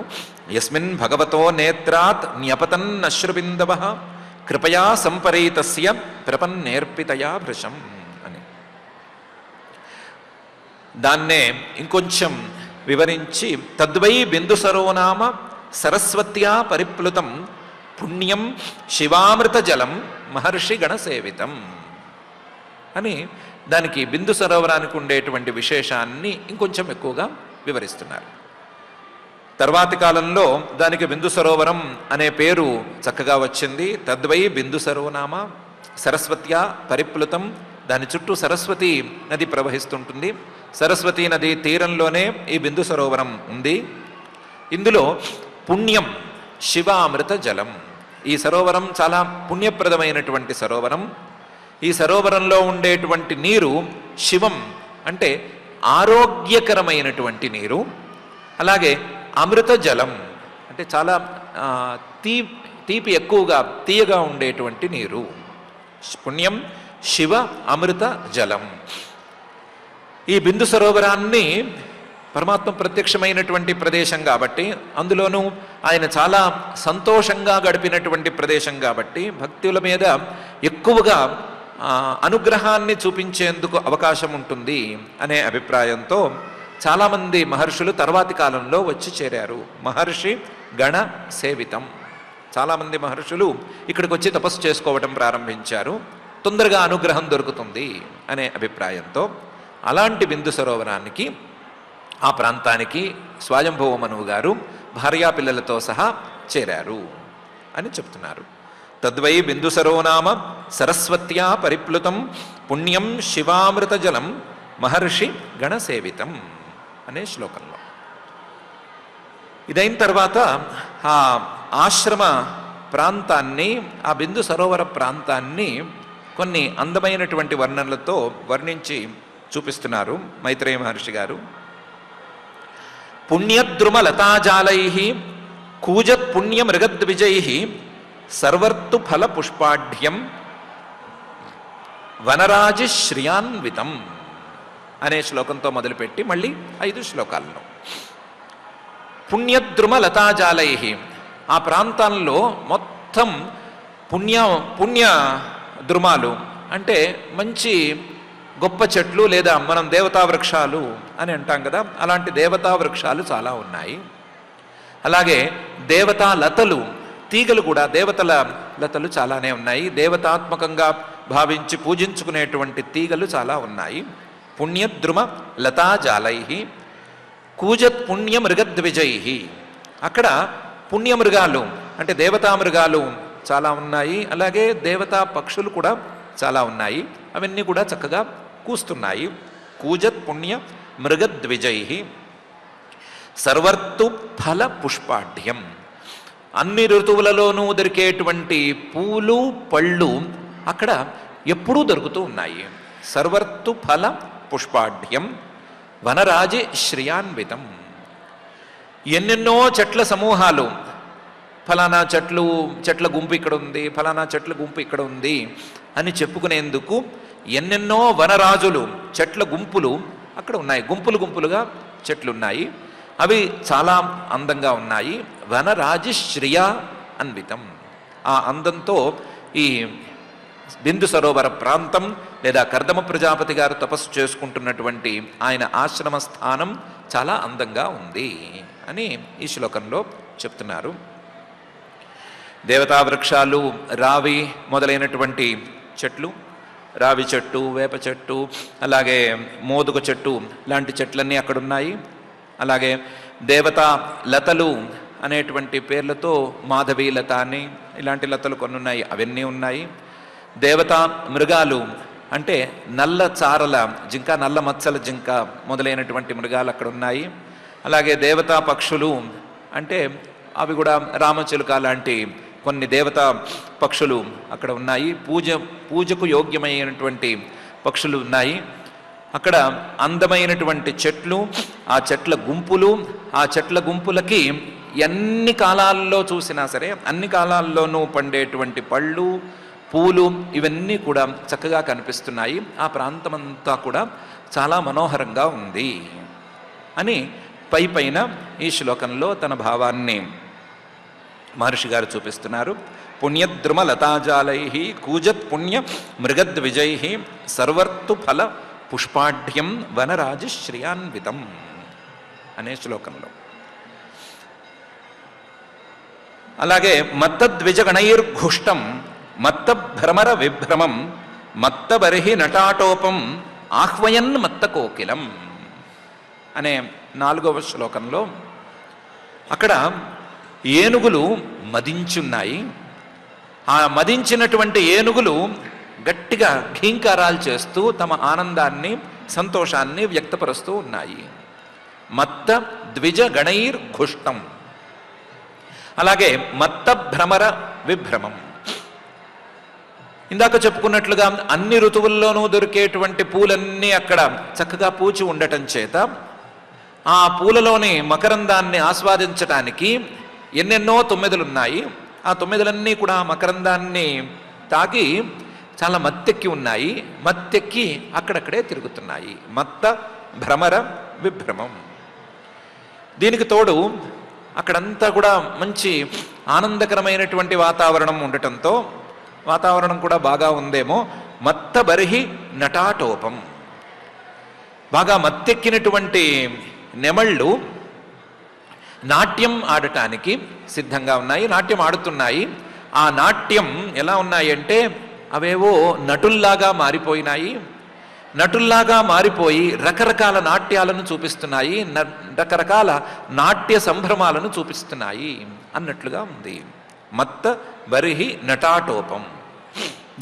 Speaker 1: యస్మిన్ భగవతో నేత్రాత్ న్యపతన్ అశ్రుబిందవ కృపయా సంపరీతస్య ప్రపన్నేర్పితయా భృశం అని. దాన్నే ఇంకొంచెం వివరించి, తద్వై బిందు సరోనామ సరస్వత్యా పరిప్లుతం పుణ్యం శివామృత జలం మహర్షి గణసేవితం అని దానికి బిందు సరోవరానికి ఉండేటువంటి విశేషాన్ని ఇంకొంచెం ఎక్కువగా వివరిస్తున్నారు. తర్వాతి కాలంలో దానికి బిందు సరోవరం అనే పేరు చక్కగా వచ్చింది. తద్వై బిందు సరోనామ సరస్వత్యా పరిప్లుతం, దాని చుట్టూ సరస్వతి నది ప్రవహిస్తుంటుంది. సరస్వతీ నది తీరంలోనే ఈ బిందు సరోవరం ఉంది. ఇందులో పుణ్యం శివామృత జలం, ఈ సరోవరం చాలా పుణ్యప్రదమైనటువంటి సరోవరం. ఈ సరోవరంలో ఉండేటువంటి నీరు శివం అంటే ఆరోగ్యకరమైనటువంటి నీరు, అలాగే అమృత జలం అంటే చాలా తీపి ఎక్కువగా తీయగా ఉండేటువంటి నీరు. పుణ్యం శివ అమృత జలం. ఈ బిందు సరోవరాన్ని పరమాత్మ ప్రత్యక్షమైనటువంటి ప్రదేశం కాబట్టి, అందులోనూ ఆయన చాలా సంతోషంగా గడిపినటువంటి ప్రదేశం కాబట్టి భక్తుల మీద ఎక్కువగా అనుగ్రహాన్ని చూపించేందుకు అవకాశం ఉంటుంది అనే అభిప్రాయంతో చాలామంది మహర్షులు తర్వాతి కాలంలో వచ్చి చేరారు. మహర్షి గణ సేవితం, చాలామంది మహర్షులు ఇక్కడికి వచ్చి తపస్సు చేసుకోవటం ప్రారంభించారు. తొందరగా అనుగ్రహం దొరుకుతుంది అనే అభిప్రాయంతో అలాంటి బిందు సరోవరానికి, ఆ ప్రాంతానికి స్వయంభువ మనువు గారు భార్యాపిల్లలతో సహా చేరారు అని చెప్తున్నారు. తద్వై బిందు సరోనామ సరస్వత్యా పరిప్లుతం పుణ్యం శివామృత జలం మహర్షి గణసేవితం అనే శ్లోకంలో. ఇదైన తర్వాత ఆ ఆశ్రమ ప్రాంతాన్ని, ఆ బిందు సరోవర ప్రాంతాన్ని కొన్ని అందమైనటువంటి వర్ణనలతో వర్ణించి చూపిస్తున్నారు మైత్రేయ మహర్షి గారు. పుణ్యద్రుమ లతాజాలై కూజత్ పుణ్య మృగద్విజై సర్వర్తు ఫల పుష్పాఢ్యం వనరాజి శ్రియాన్వితం అనే శ్లోకంతో మొదలుపెట్టి మళ్ళీ 5 శ్లోకాలను పుణ్యద్రుమ లతాజాలై, ఆ ప్రాంతాల్లో మొత్తం పుణ్య ద్రుమాలు అంటే మంచి గొప్ప చెట్లు, లేదా మనం దేవతా వృక్షాలు అని అంటాం కదా, అలాంటి దేవతా వృక్షాలు చాలా ఉన్నాయి. అలాగే దేవతా లతలు, తీగలు కూడా దేవతల లతలు చాలానే ఉన్నాయి. దేవతాత్మకంగా భావించి పూజించుకునేటువంటి తీగలు చాలా ఉన్నాయి. పుణ్యద్రుమ లతాజాలై కూజత్ పుణ్య మృగద్విజై, అక్కడ పుణ్యమృగాలు అంటే దేవతా మృగాలు చాలా ఉన్నాయి. అలాగే దేవతా పక్షులు కూడా చాలా ఉన్నాయి. అవన్నీ కూడా చక్కగా కూస్తున్నాయి. కూజత్ పుణ్య మృగద్విజై సర్వర్తు ఫల పుష్పాఢ్యం, అన్ని ఋతువులలోనూ దొరికేటువంటి పూలు పళ్ళు అక్కడ ఎప్పుడూ దొరుకుతూ ఉన్నాయి. సర్వర్తు ఫల పుష్పాఢ్యం వనరాజి శ్రియాన్వితం, ఎన్నెన్నో చెట్ల సమూహాలు, ఫలానా చెట్ల గుంపు ఇక్కడ ఉంది, ఫలానా చెట్ల గుంపు ఇక్కడ ఉంది అని చెప్పుకునేందుకు ఎన్నెన్నో వనరాజులు, చెట్ల గుంపులు అక్కడ ఉన్నాయి. గుంపులుగా చెట్లు ఉన్నాయి. అవి చాలా అందంగా ఉన్నాయి. వనరాజి శ్రియ అన్వితం, ఆ అందంతో ఈ బిందు సరోవర ప్రాంతం లేదా కర్దమ ప్రజాపతి గారు తపస్సు చేసుకుంటున్నటువంటి ఆయన ఆశ్రమ స్థానం చాలా అందంగా ఉంది అని ఈ శ్లోకంలో చెప్తున్నారు. దేవతా వృక్షాలు, రావి మొదలైనటువంటి చెట్లు, రావి చెట్టు, వేప చెట్టు, అలాగే మోదుగ చెట్టు లాంటి చెట్లన్నీ అక్కడ ఉన్నాయి. అలాగే దేవతా లతలు అనేటువంటి పేర్లతో మాధవీ లత అని ఇలాంటి లతలు కొన్ని ఉన్నాయి, అవన్నీ ఉన్నాయి. దేవతా మృగాలు అంటే నల్ల చారల జింక, నల్ల మచ్చల జింక మొదలైనటువంటి మృగాలు అక్కడ ఉన్నాయి. అలాగే దేవతా పక్షులు అంటే అవి కూడా రామచిలుక లాంటి కొన్ని దేవతా పక్షులు అక్కడ ఉన్నాయి. పూజకు యోగ్యమైనటువంటి పక్షులు ఉన్నాయి. అక్కడ అందమైనటువంటి చెట్లు, ఆ చెట్ల గుంపులు, ఆ చెట్ల గుంపులకి ఎన్ని కాలాల్లో చూసినా సరే అన్ని కాలాల్లోనూ పండేటువంటి పళ్ళు, పూలు ఇవన్నీ కూడా చక్కగా కనిపిస్తున్నాయి. ఆ ప్రాంతమంతా కూడా చాలా మనోహరంగా ఉంది అని పైన ఈ శ్లోకంలో తన భావాన్ని మహర్షి గారు చూపిస్తున్నారు. పుణ్యద్రుమ లతాజాలై కూజత్ పుణ్య మృగద్విజై సర్వర్తు ఫల పుష్పాఢ్యం వనరాజి శ్రియాన్వితం అనే శ్లోకంలో. అలాగే మత్తద్విజగణైర్ఘుష్టం మత్త భ్రమర విభ్రమం మత్త బర్హి నటాటోపం ఆహ్వయన్ మత్త కోకిలం అనే 4వ శ్లోకంలో అక్కడ ఏనుగులు మదించున్నాయి. ఆ మదించినటువంటి ఏనుగులు గట్టిగా ఘీంకారాలు చేస్తూ తమ ఆనందాన్ని, సంతోషాన్ని వ్యక్తపరుస్తూ ఉన్నాయి. మత్త ద్విజ గణైర్ఘుష్టం, అలాగే మత్త భ్రమర విభ్రమం. ఇందాక చెప్పుకున్నట్లుగా అన్ని ఋతువుల్లోనూ దొరికేటువంటి పూలన్నీ అక్కడ చక్కగా పూచి ఉండటం చేత ఆ పూలలోని మకరందాన్ని ఆస్వాదించటానికి ఎన్నెన్నో తొమ్మిదలున్నాయి. ఆ తొమ్మిదలన్నీ కూడా మకరందాన్ని తాకి చాలా మత్తెక్కి ఉన్నాయి. మత్తెక్కి అక్కడక్కడే తిరుగుతున్నాయి. మత్త భ్రమర విభ్రమం. దీనికి తోడు అక్కడంతా కూడా మంచి ఆనందకరమైనటువంటి వాతావరణం ఉండటంతో, వాతావరణం కూడా బాగా ఉందేమో, మత్త బర్హి నటాటోపం, బాగా మత్తెక్కినటువంటి నెమళ్ళు నాట్యం ఆడటానికి సిద్ధంగా ఉన్నాయి, నాట్యం ఆడుతున్నాయి. ఆ నాట్యం ఎలా ఉన్నాయి అంటే అవేవో నటుల్లాగా మారిపోయినాయి. నటుల్లాగా మారిపోయి రకరకాల నాట్యాలను చూపిస్తున్నాయి, రకరకాల నాట్య సంభ్రమాలను చూపిస్తున్నాయి అన్నట్లుగా ఉంది. మత్త బర్హి నటాటోపం.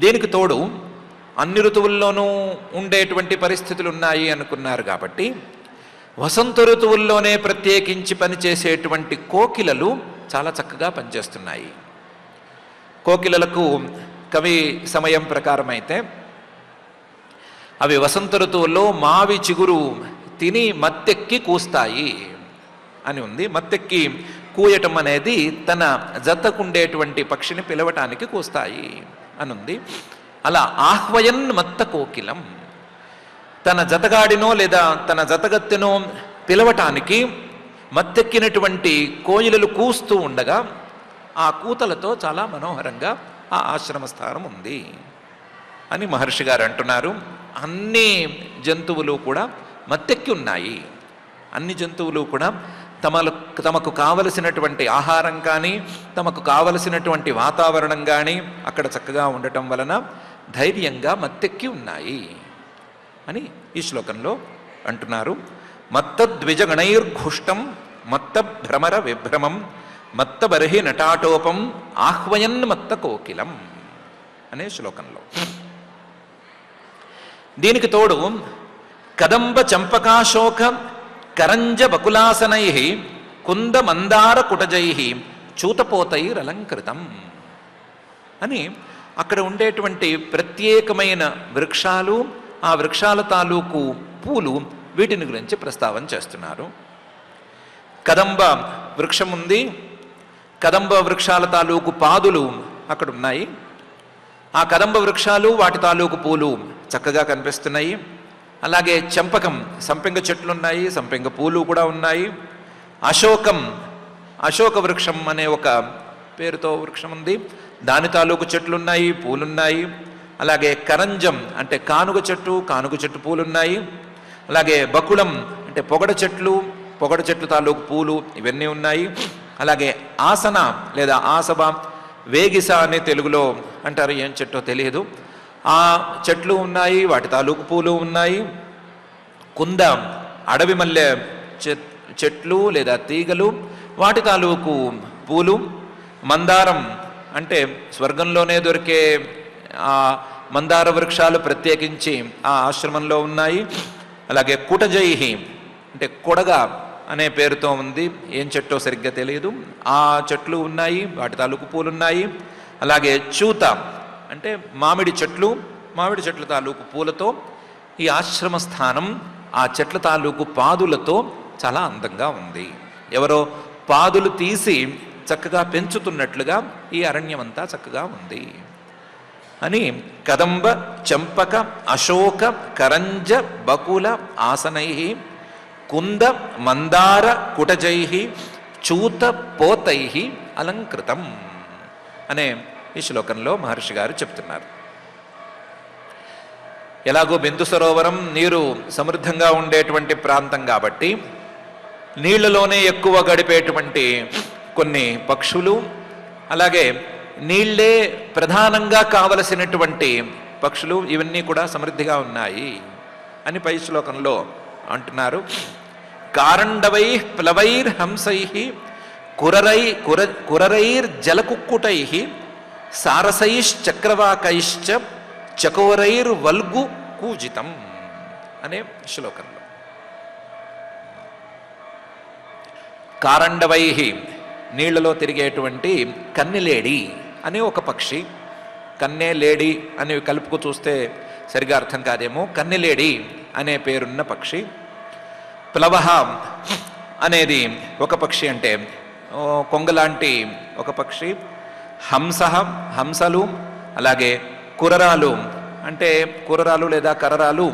Speaker 1: దీనికి తోడు అన్ని ఋతువుల్లోనూ ఉండేటువంటి పరిస్థితులు ఉన్నాయి అనుకున్నారు కాబట్టి వసంత ఋతువుల్లోనే ప్రత్యేకించి పనిచేసేటువంటి కోకిలలు చాలా చక్కగా పనిచేస్తున్నాయి. కోకిలలకు కవి సమయం ప్రకారం అయితే అవి వసంత ఋతువుల్లో మావి చిగురు తిని మత్తెక్కి కూస్తాయి అని ఉంది. మత్తెక్కి కూయటం అనేది తన జతకుండేటువంటి పక్షిని పిలవటానికి కూస్తాయి అని ఉంది. అలా ఆహ్వయన్ మత్త కోకిలం, తన జతగాడినో లేదా తన జతగత్తెనో పిలవటానికి మత్తెక్కినటువంటి కోయిలలు కూస్తూ ఉండగా ఆ కూతలతో చాలా మనోహరంగా ఆ ఆశ్రమ స్థానం ఉంది అని మహర్షి గారు అంటున్నారు. అన్ని జంతువులు కూడా మత్తెక్కి ఉన్నాయి. అన్ని జంతువులు కూడా తమకు కావలసినటువంటి ఆహారం కానీ, తమకు కావలసినటువంటి వాతావరణం కానీ అక్కడ చక్కగా ఉండటం వలన ధైర్యంగా మత్తెక్కి ఉన్నాయి అని ఈ శ్లోకంలో అంటున్నారు. మత్త ద్విజగణైర్ఘుష్టం మత్త భ్రమర విభ్రమం మత్త బర్హి నటాటోపం ఆహ్వయన్ మత్త కోకిలం అనే శ్లోకంలో. దీనికి తోడు కదంబ చంపకాశోక కరంజ బకులాసనై కుంద మందార కుటజై చూతపోతైరలంకృతం అని అక్కడ ఉండేటువంటి ప్రత్యేకమైన వృక్షాలు, ఆ వృక్షాల తాలూకు పూలు, వీటిని గురించి ప్రస్తావన చేస్తున్నారు. కదంబ వృక్షం ఉంది, కదంబ వృక్షాల తాలూకు పాదులు అక్కడ ఉన్నాయి. ఆ కదంబ వృక్షాలు, వాటి తాలూకు పూలు చక్కగా కనిపిస్తున్నాయి. అలాగే చంపకం, సంపెంగ చెట్లు ఉన్నాయి, సంపెంగ పూలు కూడా ఉన్నాయి. అశోకం, అశోక వృక్షం అనే ఒక పేరుతో వృక్షం ఉంది, దాని తాలూకు చెట్లున్నాయి, పూలున్నాయి. అలాగే కరంజం అంటే కానుగ చెట్టు పూలున్నాయి. అలాగే బకుళం అంటే పొగడ చెట్లు తాలూకు పూలు ఇవన్నీ ఉన్నాయి. అలాగే ఆసన లేదా ఆసభ, వేగిస అనే తెలుగులో అంటారు, ఏం చెట్టో తెలియదు, ఆ చెట్లు ఉన్నాయి, వాటి తాలూకు పూలు ఉన్నాయి. కుంద అడవి మల్లె చెట్లు లేదా తీగలు, వాటి తాలూకు పూలు. మందారం అంటే స్వర్గంలోనే దొరికే ఆ మందార వృక్షాలు ప్రత్యేకించి ఆ ఆశ్రమంలో ఉన్నాయి. అలాగే కుటజైహి అంటే కొడగ అనే పేరుతో ఉంది, ఏం చెట్టో సరిగ్గా తెలియదు, ఆ చెట్లు ఉన్నాయి, వాటి తాలూకు పూలున్నాయి. అలాగే చూత అంటే మామిడి చెట్ల తాలూకు పూలతో ఈ ఆశ్రమ స్థానం ఆ చెట్ల తాలూకు పాదులతో చాలా అందంగా ఉంది. ఎవరో పాదులు తీసి చక్కగా పెంచుతున్నట్లుగా ఈ అరణ్యం అంతా చక్కగా ఉంది అని కదంబ చంపక అశోక కరంజ బకుల ఆసనై కుంద మందార కుటజై చూత పోతై అలంకృతం అనే ఈ శ్లోకంలో మహర్షి గారు చెప్తున్నారు. ఎలాగో బిందు సరోవరం నీరు సమృద్ధంగా ఉండేటువంటి ప్రాంతం కాబట్టి నీళ్లలోనే ఎక్కువ గడిపేటువంటి కొన్ని పక్షులు, అలాగే నీళ్లే ప్రధానంగా కావలసినటువంటి పక్షులు, ఇవన్నీ కూడా సమృద్ధిగా ఉన్నాయి అని పై శ్లోకంలో అంటున్నారు. కారండవై ప్లవైర్ హంసై కురరైర్ జలకుక్కుటై సారసైశ్చక్రవాకైశ్చ చకోరైర్ వల్గు కూజితం అనే శ్లోకంలో కారండవై నీళ్లలో తిరిగేటువంటి కన్నెలేడి అనే ఒక పక్షి, కన్నె లేడి అని కలుపుకు చూస్తే సరిగా అర్థం కాదేమో, కన్నెలేడి అనే పేరున్న పక్షి. ప్లవహ అనేది ఒక పక్షి అంటే కొంగలాంటి ఒక పక్షి. హంసలు, అలాగే కురరాలు అంటే కురరాలు లేదా కరరాలు,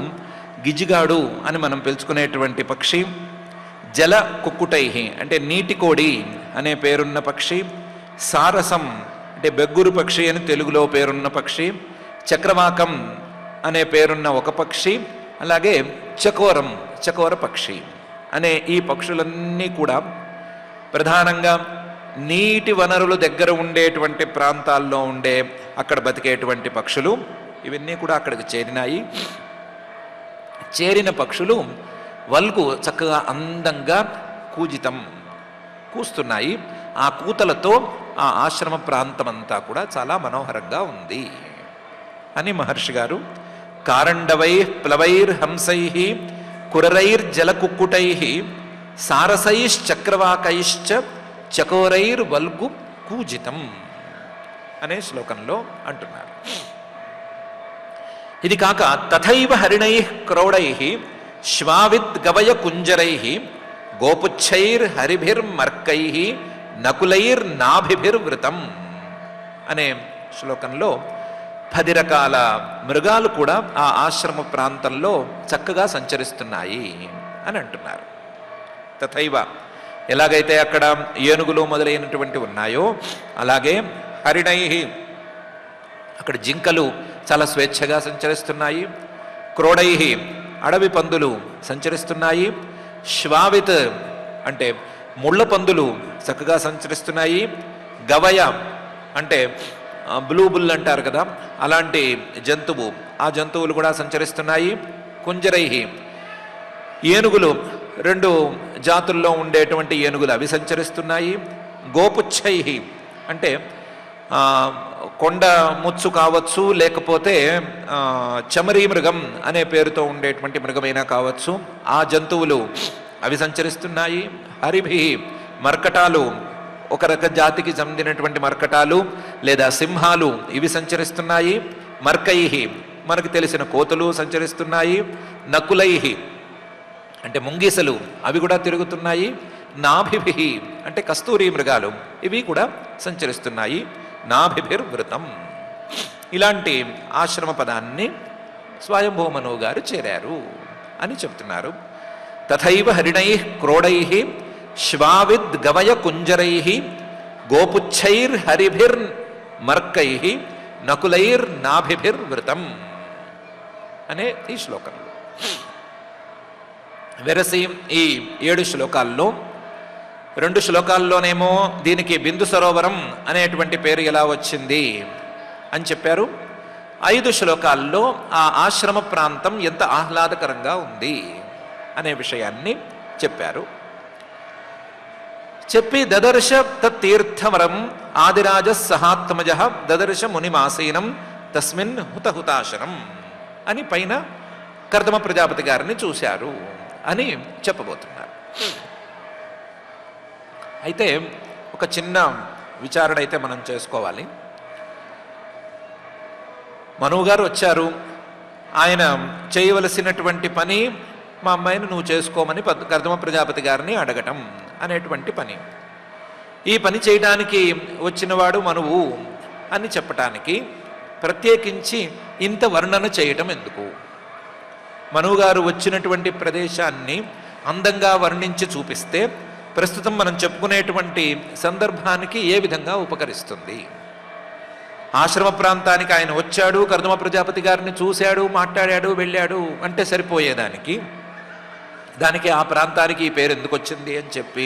Speaker 1: గిజిగాడు అని మనం పిలుచుకునేటువంటి పక్షి. జల కుక్కుటై అంటే నీటి కోడి అనే పేరున్న పక్షి. సారసం అంటే బెగ్గురు పక్షి అని తెలుగులో పేరున్న పక్షి. చక్రవాకం అనే పేరున్న ఒక పక్షి. అలాగే చకోర పక్షి అనే ఈ పక్షులన్నీ కూడా ప్రధానంగా నీటి వనరుల దగ్గర ఉండేటువంటి ప్రాంతాల్లో ఉండే అక్కడ బతికేటువంటి పక్షులు. ఇవన్నీ కూడా అక్కడికి చేరినాయి. చేరిన పక్షులు వల్గు చక్కగా అందంగా కూస్తున్నాయి. ఆ కూతలతో ఆ ఆశ్రమ ప్రాంతమంతా కూడా చాలా మనోహరంగా ఉంది అని మహర్షి గారు కారండవై ప్లవైర్ హంసై కురరైర్ జలకుక్కుటై సారసైశ్చక్రవాకైశ్చ చకోరైర్ వల్గు కూజితం అనే శ్లోకంలో అంటున్నారు. ఇది కాక తథైవ హరిణై క్రౌడై శ్వావిద్ గవయ కుంజరై గోపుచ్చైర్ హరిభిర్మర్కై నకులైర్ నాభిభిర్వృతం అనే శ్లోకంలో 10 రకాల మృగాలు కూడా ఆ ఆశ్రమ ప్రాంతంలో చక్కగా సంచరిస్తున్నాయి అని అంటున్నారు. తథైవ ఎలాగైతే అక్కడ ఏనుగులు మొదలైనటువంటి ఉన్నాయో అలాగే హరిణై, అక్కడ జింకలు చాలా స్వేచ్ఛగా సంచరిస్తున్నాయి. క్రోడై, అడవి పందులు సంచరిస్తున్నాయి. శ్వావిత్ అంటే ముళ్ళ పందులు చక్కగా సంచరిస్తున్నాయి. గవయ అంటే బ్లూ బుల్ అంటారు కదా, అలాంటి జంతువు, ఆ జంతువులు కూడా సంచరిస్తున్నాయి. కుంజరై, ఏనుగులు 2 జాతుల్లో ఉండేటువంటి ఏనుగులు అవి సంచరిస్తున్నాయి. గోపుచ్చై అంటే కొండ ముచ్చు కావచ్చు, లేకపోతే చమరీ మృగం అనే పేరుతో ఉండేటువంటి మృగమైనా కావచ్చు, ఆ జంతువులు అవి సంచరిస్తున్నాయి. హరిభి, మర్కటాలు, ఒక రక జాతికి చెందినటువంటి మర్కటాలు లేదా సింహాలు ఇవి సంచరిస్తున్నాయి. మర్కై, మనకు తెలిసిన కోతులు సంచరిస్తున్నాయి. నకులై అంటే ముంగిసలు, అవి కూడా తిరుగుతున్నాయి. నాభిభి అంటే కస్తూరి మృగాలు, ఇవి కూడా సంచరిస్తున్నాయి. నాభిభిర్వృతం. ఇలాంటి ఆశ్రమ పదాన్ని స్వయంభూ మనువు గారు చేరారు అని చెప్తున్నారు. తథైవ హరిణై క్రోడై శ్వావిద్ గవయ కుంజరై గోపుచ్చైర్ హరిభిర్ మర్కై నకులైర్ నాభిభిర్వృతం అనే ఈ శ్లోకంలో. వెరసి ఈ 7 శ్లోకాల్లో 2 శ్లోకాల్లోనేమో దీనికి బిందు సరోవరం అనేటువంటి పేరు ఎలా వచ్చింది అని చెప్పారు. 5 శ్లోకాల్లో ఆ ఆశ్రమ ప్రాంతం ఎంత ఆహ్లాదకరంగా ఉంది అనే విషయాన్ని చెప్పారు. చెప్పి దదర్శ తత్తీర్థవరం ఆదిరాజ సహాత్మజ దదర్శ మునిమాసీనం తస్మిన్ హుతహుతాశనం అని పైన కర్దమ ప్రజాపతి గారిని చూశారు అని చెప్పబోతున్నారు. అయితే ఒక చిన్న విచారణ అయితే మనం చేసుకోవాలి. మనువు గారు వచ్చారు, ఆయన చేయవలసినటువంటి పని మా అమ్మాయిని నువ్వు చేసుకోమని కర్దమ ప్రజాపతి గారిని అడగటం అనేటువంటి పని. ఈ పని చేయడానికి వచ్చినవాడు మనువు అని చెప్పటానికి ప్రత్యేకించి ఇంత వర్ణన చేయటం ఎందుకు? మనువు గారు వచ్చినటువంటి ప్రదేశాన్ని అందంగా వర్ణించి చూపిస్తే ప్రస్తుతం మనం చెప్పుకునేటువంటి సందర్భానికి ఏ విధంగా ఉపకరిస్తుంది? ఆశ్రమ ప్రాంతానికి ఆయన వచ్చాడు, కర్దమ ప్రజాపతి గారిని చూశాడు, మాట్లాడాడు, వెళ్ళాడు అంటే సరిపోయేదానికి, దానికి ఆ ప్రాంతానికి ఈ పేరు ఎందుకు వచ్చింది అని చెప్పి,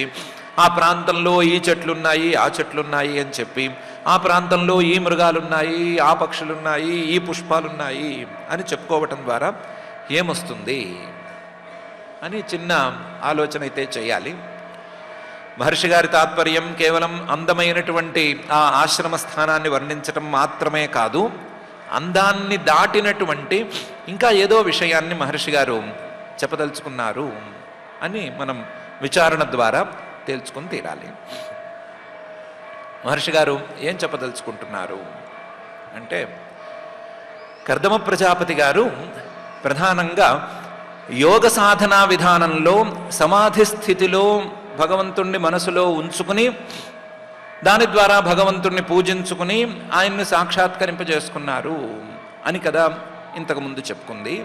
Speaker 1: ఆ ప్రాంతంలో ఈ చెట్లున్నాయి, ఆ చెట్లున్నాయి అని చెప్పి, ఆ ప్రాంతంలో ఈ మృగాలున్నాయి, ఆ పక్షులున్నాయి, ఈ పుష్పాలున్నాయి అని చెప్పుకోవటం ద్వారా ఏమొస్తుంది అని చిన్న ఆలోచన అయితే చేయాలి. మహర్షి గారి తాత్పర్యం కేవలం అందమైనటువంటి ఆ ఆశ్రమ స్థానాన్ని వర్ణించటం మాత్రమే కాదు, అందాన్ని దాటినటువంటి ఇంకా ఏదో విషయాన్ని మహర్షి గారు చెప్పదలుచుకున్నారు అని మనం విచారణ ద్వారా తేల్చుకొని తీరాలి. మహర్షి గారు ఏం చెప్పదలుచుకుంటున్నారు అంటే, కర్దమ ప్రజాపతి గారు ప్రధానంగా యోగ సాధనా విధానంలో సమాధి స్థితిలో భగవంతుణ్ణి మనసులో ఉంచుకుని దాని ద్వారా భగవంతుణ్ణి పూజించుకుని ఆయన్ని సాక్షాత్కరింపజేసుకున్నారు అని కదా ఇంతకుముందు చెప్పుకుంది.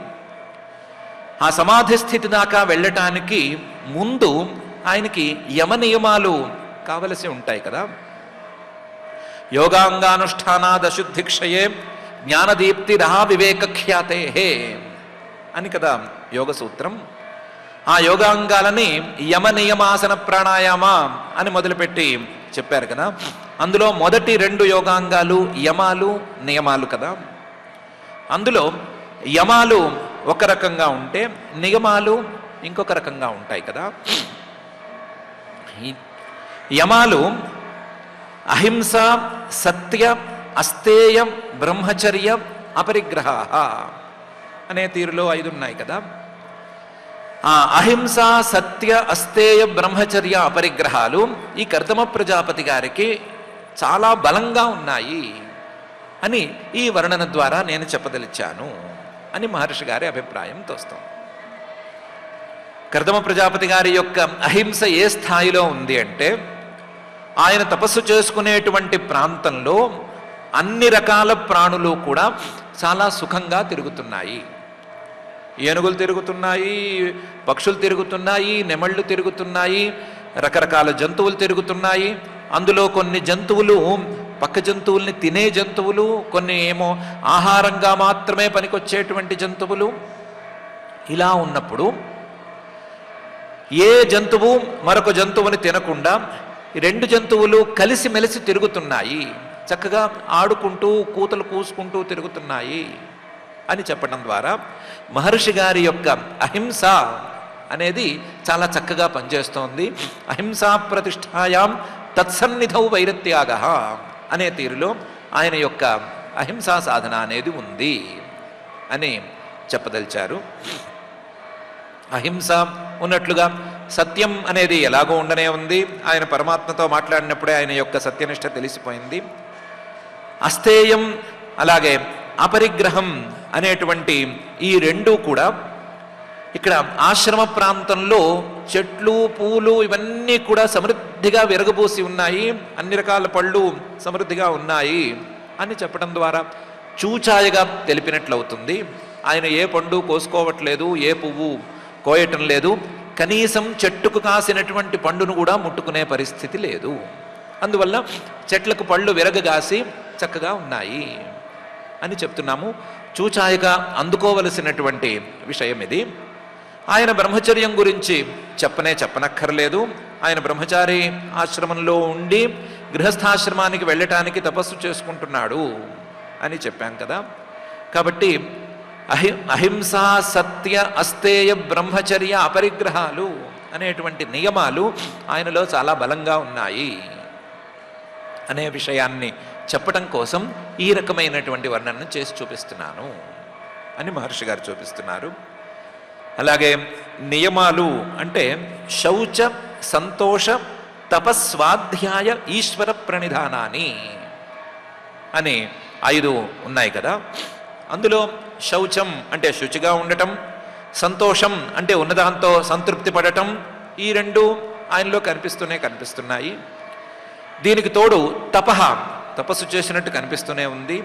Speaker 1: ఆ సమాధి స్థితి దాకా వెళ్ళటానికి ముందు ఆయనకి యమ నియమాలు కావలసి ఉంటాయి కదా. యోగాంగానుష్ఠానాదశుద్ధిక్షయే జ్ఞానదీప్తిరహా వివేకఖ్యాతే అని కదా యోగ సూత్రం. ఆ యోగాంగాలని యమ నియమాసన ప్రాణాయామ అని మొదలుపెట్టి చెప్పారు కదా. అందులో మొదటి 2 యోగాంగాలు యమాలు నియమాలు కదా. అందులో యమాలు ఒక రకంగా ఉంటే నియమాలు ఇంకొక రకంగా ఉంటాయి కదా. యమాలు అహింస, సత్య, అస్తేయ, బ్రహ్మచర్య, అపరిగ్రహ అనే తీరులో 5 ఉన్నాయి కదా. ఆ అహింస, సత్య, అస్తేయ, బ్రహ్మచర్య, అపరిగ్రహాలు ఈ కర్దమ ప్రజాపతి గారికి చాలా బలంగా ఉన్నాయి అని ఈ వర్ణన ద్వారా నేను చెప్పదలిచాను అని మహర్షి గారి అభిప్రాయం తోస్తాం. కర్దమ ప్రజాపతి గారి యొక్క అహింస ఏ స్థాయిలో ఉంది అంటే, ఆయన తపస్సు చేసుకునేటువంటి ప్రాంతంలో అన్ని రకాల ప్రాణులు కూడా చాలా సుఖంగా తిరుగుతున్నాయి. ఏనుగులు తిరుగుతున్నాయి, పక్షులు తిరుగుతున్నాయి, నెమళ్ళు తిరుగుతున్నాయి, రకరకాల జంతువులు తిరుగుతున్నాయి. అందులో కొన్ని జంతువులు పక్క జంతువుల్ని తినే జంతువులు, కొన్ని ఏమో ఆహారంగా మాత్రమే పనికొచ్చేటువంటి జంతువులు. ఇలా ఉన్నప్పుడు ఏ జంతువు మరొక జంతువుని తినకుండా రెండు జంతువులు కలిసిమెలిసి తిరుగుతున్నాయి, చక్కగా ఆడుకుంటూ కూతలు కూసుకుంటూ తిరుగుతున్నాయి అని చెప్పడం ద్వారా మహర్షి గారి యొక్క అహింస అనేది చాలా చక్కగా పనిచేస్తోంది. అహింసా ప్రతిష్టాయాం తత్సన్నిధౌ వైరత్యాగ అనే తీరులో ఆయన యొక్క అహింసా సాధన అనేది ఉంది అని చెప్పదలిచారు. అహింస ఉన్నట్లుగా సత్యం అనేది ఎలాగో ఉండనే ఉంది. ఆయన పరమాత్మతో మాట్లాడినప్పుడే ఆయన యొక్క సత్యనిష్ట తెలిసిపోయింది. అస్థేయం అలాగే అపరిగ్రహం అనేటువంటి ఈ రెండూ కూడా ఇక్కడ ఆశ్రమ ప్రాంతంలో చెట్లు పూలు ఇవన్నీ కూడా సమృద్ధిగా విరగబూసి ఉన్నాయి, అన్ని రకాల పళ్ళు సమృద్ధిగా ఉన్నాయి అని చెప్పడం ద్వారా చూచాయగా తెలిపినట్లవుతుంది. ఆయన ఏ పండు కోసుకోవట్లేదు, ఏ పువ్వు కోయటం లేదు, కనీసం చెట్టుకు కాసినటువంటి పండును కూడా ముట్టుకునే పరిస్థితి లేదు. అందువల్ల చెట్లకు పళ్ళు విరగగాసి చక్కగా ఉన్నాయి అని చెప్తున్నాము. చూచాయగా అందుకోవలసినటువంటి విషయం ఇది. ఆయన బ్రహ్మచర్యం గురించి చెప్పనక్కర్లేదు. ఆయన బ్రహ్మచారి ఆశ్రమంలో ఉండి గృహస్థాశ్రమానికి వెళ్ళటానికి తపస్సు చేసుకుంటున్నాడు అని చెప్పాం కదా. కాబట్టి అహింసా సత్య అస్థేయ బ్రహ్మచర్య అపరిగ్రహాలు అనేటువంటి నియమాలు ఆయనలో చాలా బలంగా ఉన్నాయి అనే విషయాన్ని చెప్పటం కోసం ఈ రకమైనటువంటి వర్ణనను చేసి చూపిస్తున్నాను అని మహర్షి గారు చూపిస్తున్నారు. అలాగే నియమాలు అంటే శౌచ సంతోష తపస్వాధ్యాయ ఈశ్వర ప్రణిధానాన్ని అని 5 ఉన్నాయి కదా. అందులో శౌచం అంటే శుచిగా ఉండటం, సంతోషం అంటే ఉన్నదాంతో సంతృప్తి పడటం, ఈ రెండు ఆయనలో కనిపిస్తున్నాయి. దీనికి తోడు తపస్సు చేసినట్టు కనిపిస్తూనే ఉంది.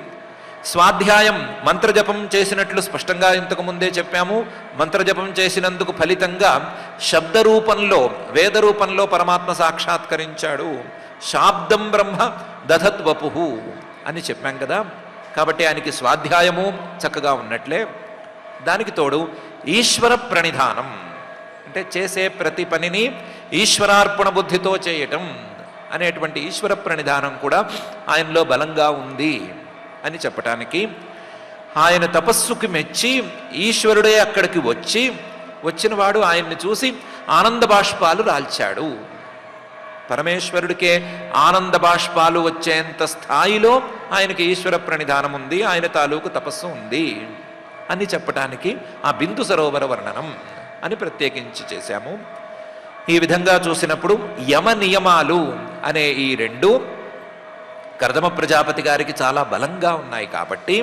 Speaker 1: స్వాధ్యాయం మంత్రజపం చేసినట్లు స్పష్టంగా ఇంతకు ముందే చెప్పాము. మంత్రజపం చేసినందుకు ఫలితంగా శబ్దరూపంలో వేద రూపంలో పరమాత్మ సాక్షాత్కరించాడు. శాబ్దం బ్రహ్మ దధత్వపు అని చెప్పాం కదా. కాబట్టి ఆయనకి స్వాధ్యాయము చక్కగా ఉన్నట్లే, దానికి తోడు ఈశ్వర ప్రణిధానం అంటే చేసే ప్రతి పనిని ఈశ్వరార్పణ బుద్ధితో చేయటం అనేటువంటి ఈశ్వర ప్రణిధానం కూడా ఆయనలో బలంగా ఉంది అని చెప్పటానికి, ఆయన తపస్సుకి మెచ్చి ఈశ్వరుడే అక్కడికి వచ్చినవాడు ఆయన్ని చూసి ఆనంద బాష్పాలు రాల్చాడు. పరమేశ్వరుడికే ఆనంద బాష్పాలు వచ్చేంత స్థాయిలో ఆయనకి ఈశ్వర ప్రణిధానం ఉంది, ఆయన తాలూకు తపస్సు ఉంది అని చెప్పటానికి ఆ బిందు సరోవర వర్ణనం అని ప్రత్యేకించి చేశాము. ఈ విధంగా చూసినప్పుడు యమ నియమాలు అనే ఈ రెండు కర్దమ ప్రజాపతి గారికి చాలా బలంగా ఉన్నాయి. కాబట్టి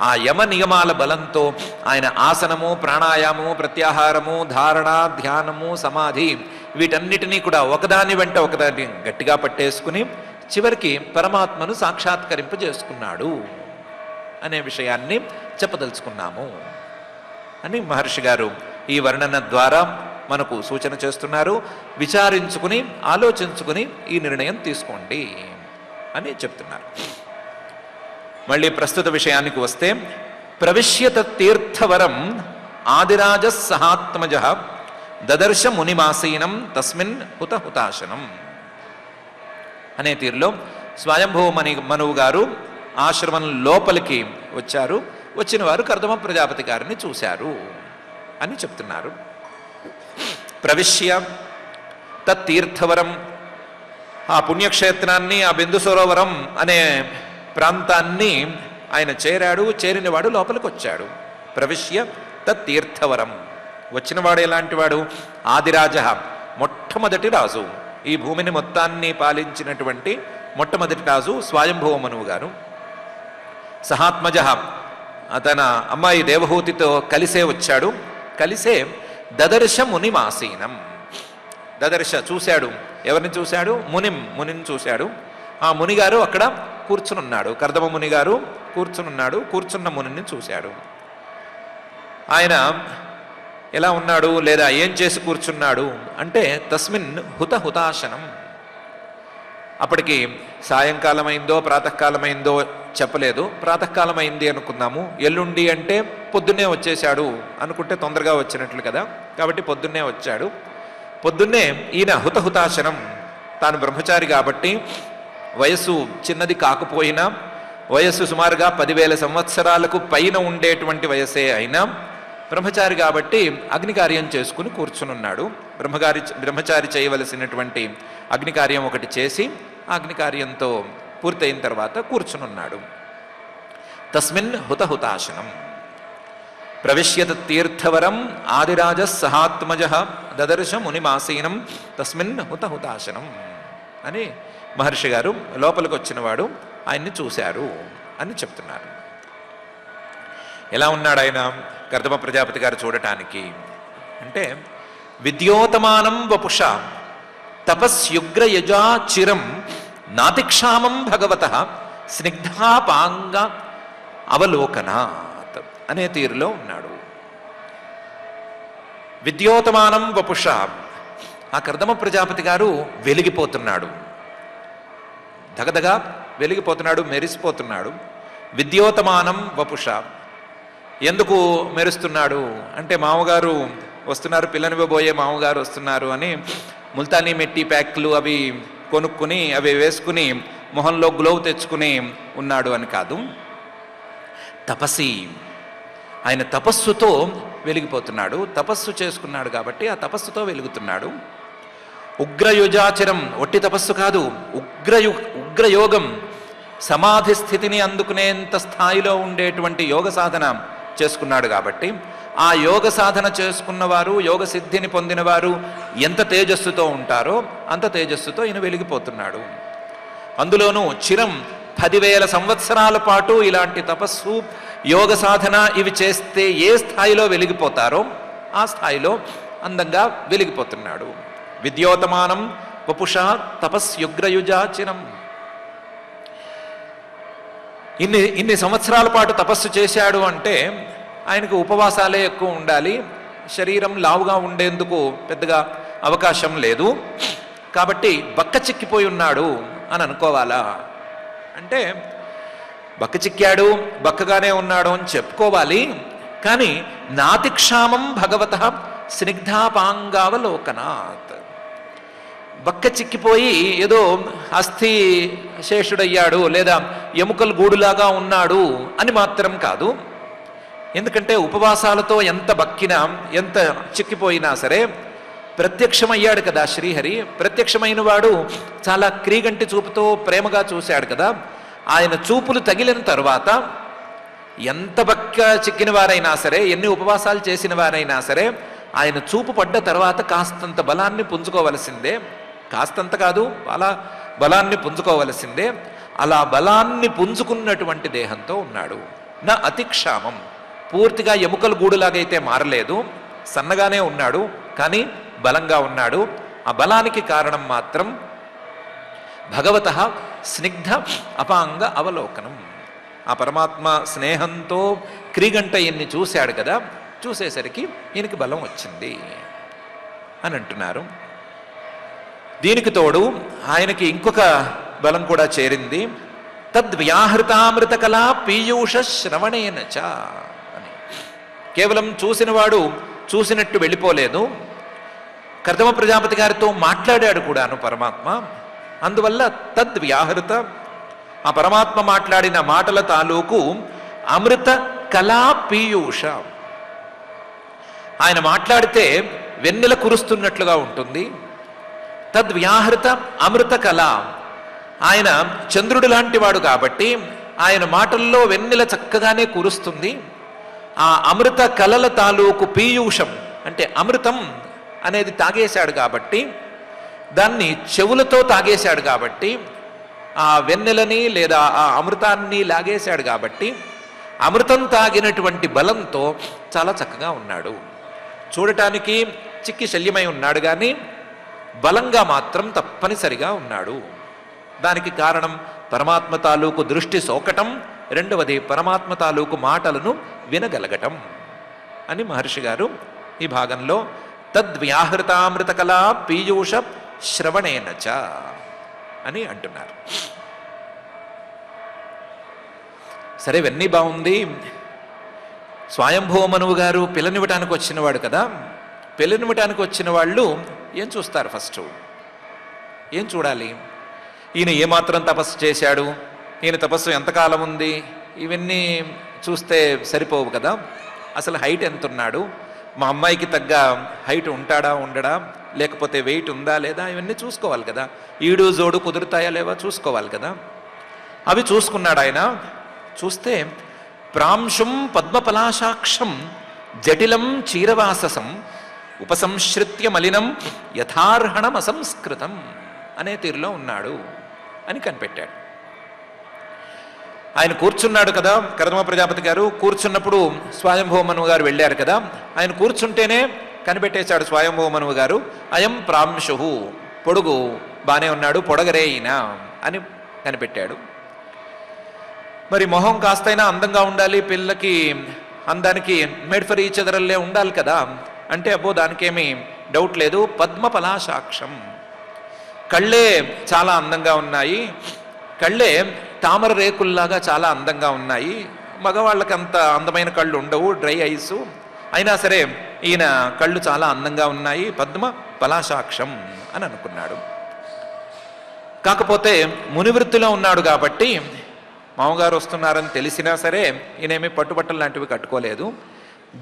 Speaker 1: ఆ యమ నియమాల బలంతో ఆయన ఆసనము, ప్రాణాయామము, ప్రత్యాహారము, ధారణ, ధ్యానము, సమాధి వీటన్నిటినీ కూడా ఒకదాని వెంట ఒకదాన్ని గట్టిగా పట్టేసుకుని చివరికి పరమాత్మను సాక్షాత్కరింపజేసుకున్నాడు అనే విషయాన్ని చెప్పదలుచుకున్నాము అని మహర్షి గారు ఈ వర్ణన ద్వారా మనకు సూచన చేస్తున్నారు. విచారించుకుని ఆలోచించుకుని ఈ నిర్ణయం తీసుకోండి అని చెప్తున్నారు. మళ్ళీ ప్రస్తుత విషయానికి వస్తే, ప్రవిశ్యత తీర్థవరం ఆదిరాజ సహాత్మజ దదర్శ మునిమాసీనం తస్మిన్ హుతాశనం అనే తీరులో స్వయంభవ మనువు గారు ఆశ్రమం లోపలికి వచ్చారు. వచ్చిన వారు కర్దమ ప్రజాపతి గారిని చూశారు అని చెప్తున్నారు. ప్రవిశ్య తత్తీర్థవరం, ఆ పుణ్యక్షేత్రాన్ని, ఆ బిందు సరోవరం అనే ప్రాంతాన్ని ఆయన చేరాడు. చేరినవాడు లోపలికి వచ్చాడు. ప్రవిశ్య తత్తీర్థవరం, వచ్చినవాడు ఎలాంటి వాడు? ఆదిరాజ, మొట్టమొదటి రాజు, ఈ భూమిని మొత్తాన్ని పాలించినటువంటి మొట్టమొదటి రాజు స్వయంభవ మనువు గారు. సహాత్మజ, తన అమ్మాయి దేవహూతితో కలిసే వచ్చాడు. కలిసే దదర్శ మునిమాసీనం, దదర్శ చూశాడు. ఎవరిని చూశాడు? మునిని చూశాడు. ఆ మునిగారు అక్కడ కూర్చునున్నాడు. కర్దమ మునిగారు కూర్చునున్నాడు. కూర్చున్న మునిని చూశాడు. ఆయన ఎలా ఉన్నాడు లేదా ఏం చేసి కూర్చున్నాడు అంటే తస్మిన్ హుతాశనం. అప్పటికి సాయంకాలమైందో ప్రాతకాలమైందో చెప్పలేదు. ప్రాతకాలమైంది అనుకుందాము. ఎల్లుండి అంటే పొద్దున్నే వచ్చేశాడు అనుకుంటే తొందరగా వచ్చినట్లు కదా, కాబట్టి పొద్దున్నే వచ్చాడు. పొద్దున్నే ఈయన హుతాశనం, తాను బ్రహ్మచారి కాబట్టి వయస్సు చిన్నది కాకపోయినా, వయస్సు సుమారుగా 10,000 సంవత్సరాలకు పైన ఉండేటువంటి వయసే అయినా బ్రహ్మచారి కాబట్టి అగ్నికార్యం చేసుకుని కూర్చునున్నాడు. బ్రహ్మచారి చేయవలసినటువంటి అగ్నికార్యం ఒకటి చేసి అగ్నికార్యంతో పూర్తయిన తర్వాత కూర్చునున్నాడు. తస్మిన్ హుతాశనం ప్రవిశ్యత తీర్థవరం ఆదిరాజ సహాత్మజ దదర్శ మునిమాసీనం తస్మిన్ హుతాశనం అని మహర్షి గారు లోపలికి వచ్చినవాడు ఆయన్ని చూశారు అని చెప్తున్నారు. ఎలా ఉన్నాడు ఆయన కర్దమ ప్రజాపతి గారు చూడటానికి అంటే విద్యోతమానం వపుష తపస్యుగ్రయజా చిరం నాతిక్షామం భగవత స్నిగ్ధాపాంగ అవలోకనాత్ అనే తీరులో ఉన్నాడు. విద్యోతమానం వపుష, ఆ కర్దమ ప్రజాపతి గారు వెలిగిపోతున్నాడు, దగదగా వెలిగిపోతున్నాడు, మెరిసిపోతున్నాడు. విద్యోతమానం వపుష, ఎందుకు మెరుస్తున్నాడు అంటే మామగారు వస్తున్నారు, పిల్లనివ్వబోయే మామగారు వస్తున్నారు అని ముల్తానీ మెట్టి ప్యాక్లు అవి కొనుక్కుని అవి వేసుకుని మొహంలో గ్లోవ్ తెచ్చుకుని ఉన్నాడు అని కాదు. తపసి, ఆయన తపస్సుతో వెలిగిపోతున్నాడు. తపస్సు చేసుకున్నాడు కాబట్టి ఆ తపస్సుతో వెలుగుతున్నాడు. ఉగ్రయుజాచరం, ఒట్టి తపస్సు కాదు, ఉగ్రయోగం, సమాధి స్థితిని అందుకునేంత స్థాయిలో ఉండేటువంటి యోగ సాధన చేసుకున్నాడు కాబట్టి ఆ యోగ సాధన చేసుకున్నవారు, యోగ సిద్ధిని పొందినవారు ఎంత తేజస్సుతో ఉంటారో అంత తేజస్సుతో ఈయన వెలిగిపోతున్నాడు. అందులోనూ చిరం 10,000 సంవత్సరాల పాటు ఇలాంటి తపస్సు, యోగ సాధన ఇవి చేస్తే ఏ స్థాయిలో వెలిగిపోతారో ఆ స్థాయిలో అందంగా వెలిగిపోతున్నాడు. విద్యోతమానం వపుష తపస్యుగ్రయుజాచిరం. ఇన్ని సంవత్సరాల పాటు తపస్సు చేశాడు అంటే ఆయనకు ఉపవాసాలే ఎక్కువ ఉండాలి, శరీరం లావుగా ఉండేందుకు పెద్దగా అవకాశం లేదు. కాబట్టి బక్క చిక్కిపోయి ఉన్నాడు అని అనుకోవాలా అంటే బక్క చిక్కాడు, బక్కగానే ఉన్నాడు అని చెప్పుకోవాలి. కానీ నాతిక్షామం భగవత స్నిగ్ధాపాంగావలోకనాత్, బక్క చిక్కిపోయి ఏదో అస్థి శేషుడయ్యాడు లేదా ఎముకలు గూడులాగా ఉన్నాడు అని మాత్రం కాదు. ఎందుకంటే ఉపవాసాలతో ఎంత బక్కినా ఎంత చిక్కిపోయినా సరే ప్రత్యక్షమయ్యాడు కదా శ్రీహరి. ప్రత్యక్షమైన వాడు చాలా క్రీగంటి చూపుతో ప్రేమగా చూశాడు కదా. ఆయన చూపులు తగిలిన తర్వాత ఎంత బక్క చిక్కిన వారైనా సరే, ఎన్ని ఉపవాసాలు చేసిన వారైనా సరే ఆయన చూపు పడ్డ తర్వాత కాస్తంత బలాన్ని పుంజుకోవలసిందే. కాస్తంత కాదు, అలా బలాన్ని పుంజుకోవలసిందే. అలా బలాన్ని పుంజుకున్నటువంటి దేహంతో ఉన్నాడు. నా అతిక్షామం, పూర్తిగా ఎముకల గూడులాగైతే మారలేదు, సన్నగానే ఉన్నాడు కానీ బలంగా ఉన్నాడు. ఆ బలానికి కారణం మాత్రం భగవత స్నిగ్ధ అపాంగ అవలోకనం. ఆ పరమాత్మ స్నేహంతో క్రీగంట ఈయన్ని చూశాడు కదా, చూసేసరికి ఈయనకి బలం వచ్చింది అని అంటున్నారు. దీనికి తోడు ఆయనకి ఇంకొక బలం కూడా చేరింది. తద్వ్యాహృతామృత కళా పీయూష శ్రవణేన చ అని. కేవలం చూసినవాడు చూసినట్టు వెళ్ళిపోలేదు, కర్దమ ప్రజాపతి గారితో మాట్లాడాడు కూడాను పరమాత్మ. అందువల్ల తద్వ్యాహృత, ఆ పరమాత్మ మాట్లాడిన మాటల తాలూకు అమృత కళా పీయూష, ఆయన మాట్లాడితే వెన్నెల కురుస్తున్నట్లుగా ఉంటుంది. తద్వ్యాహృత అమృత కళ, ఆయన చంద్రుడు లాంటి వాడు కాబట్టి ఆయన మాటల్లో వెన్నెల చక్కగానే కురుస్తుంది. ఆ అమృత కళల తాలూకు పీయూషం అంటే అమృతం అనేది తాగేశాడు కాబట్టి, దాన్ని చెవులతో తాగేశాడు కాబట్టి, ఆ వెన్నెలని లేదా ఆ అమృతాన్ని లాగేశాడు కాబట్టి అమృతం తాగినటువంటి బలంతో చాలా చక్కగా ఉన్నాడు. చూడటానికి చిక్కి శల్యమై ఉన్నాడు కానీ బలంగా మాత్రం తప్పనిసరిగా ఉన్నాడు. దానికి కారణం పరమాత్మ తాలూకు దృష్టి సోకటం, రెండవది పరమాత్మ తాలూకు మాటలను వినగలగటం అని మహర్షి గారు ఈ భాగంలో తద్వ్యాహృతామృతకళా పీయూష శ్రవణేనచ అని అంటున్నారు. సరే, ఇవన్నీ బాగుంది. స్వయంభూమనువు గారు పిల్లనివ్వటానికి వచ్చినవాడు కదా. పిల్లనివ్వటానికి వచ్చిన వాళ్ళు ఏం చూస్తారు? ఫస్ట్ ఏం చూడాలి? ఈయన ఏమాత్రం తపస్సు చేశాడు, ఈయన తపస్సు ఎంతకాలం ఉంది, ఇవన్నీ చూస్తే సరిపోవు కదా. అసలు హైట్ ఎంత ఉన్నాడు, మా అమ్మాయికి తగ్గ హైట్ ఉంటాడా ఉండడా, లేకపోతే వెయిట్ ఉందా లేదా, ఇవన్నీ చూసుకోవాలి కదా. ఈడు జోడు కుదురుతాయా లేవా చూసుకోవాలి కదా. అవి చూసుకున్నాడు ఆయన. చూస్తే ప్రాంశుం పద్మపలాశాక్షం జటిలం చీరవాససం ఉపసంశ్రిత్య మలినం యథార్హణం అసంస్కృతం అనే తీరులో ఉన్నాడు అని కనిపెట్టాడు. ఆయన కూర్చున్నాడు కదా, కర్దమ ప్రజాపతి గారు కూర్చున్నప్పుడు స్వయంభూమనువు గారు వెళ్ళారు కదా. ఆయన కూర్చుంటేనే కనిపెట్టేశాడు స్వయంభూమనువు గారు, అయం ప్రాంశు, పొడుగు బానే ఉన్నాడు, పొడగరే ఈయన అని కనిపెట్టాడు. మరి మొహం కాస్తైనా అందంగా ఉండాలి, పిల్లకి అందానికి మేడ్ ఫర్ ఈచ్ అదర్లే ఉండాలి కదా అంటే, అబ్బో దానికేమీ డౌట్ లేదు. పద్మపలాశాక్షం, కళ్ళే చాలా అందంగా ఉన్నాయి, కళ్ళే తామర రేకుల్లాగా చాలా అందంగా ఉన్నాయి. మగవాళ్ళకి అంత అందమైన కళ్ళు ఉండవు, డ్రై ఐస్. అయినా సరే ఈయన కళ్ళు చాలా అందంగా ఉన్నాయి, పద్మ పలాశాక్షం అని అనుకున్నాడు. కాకపోతే మునివృత్తిలో ఉన్నాడు కాబట్టి మామగారు వస్తున్నారని తెలిసినా సరే ఈయనేమి పట్టుబట్టలు లాంటివి కట్టుకోలేదు.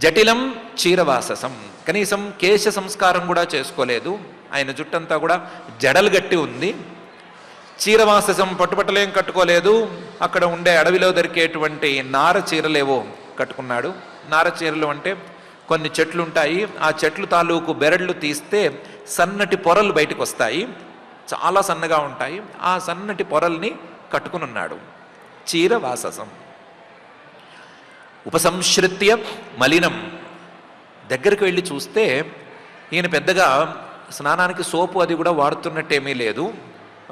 Speaker 1: జటిలం చీరవాససం, కనీసం కేశ సంస్కారం కూడా చేసుకోలేదు. ఆయన జుట్టంతా కూడా జడలు గట్టి ఉంది. చీరవాససం, పట్టుబట్టలేం కట్టుకోలేదు. అక్కడ ఉండే అడవిలో దొరికేటువంటి నార చీరలేవో కట్టుకున్నాడు. నార చీరలు అంటే కొన్ని చెట్లు ఉంటాయి, ఆ చెట్లు తాలూకు బెరళ్ళు తీస్తే సన్నటి పొరలు బయటకు వస్తాయి, చాలా సన్నగా ఉంటాయి. ఆ సన్నటి పొరల్ని కట్టుకుని ఉన్నాడు. చీరవాససం. ఉపసంశ్రిత్య మలినం, దగ్గరికి వెళ్ళి చూస్తే ఈయన పెద్దగా స్నానానికి సోపు అది కూడా వాడుతున్నట్టేమీ లేదు.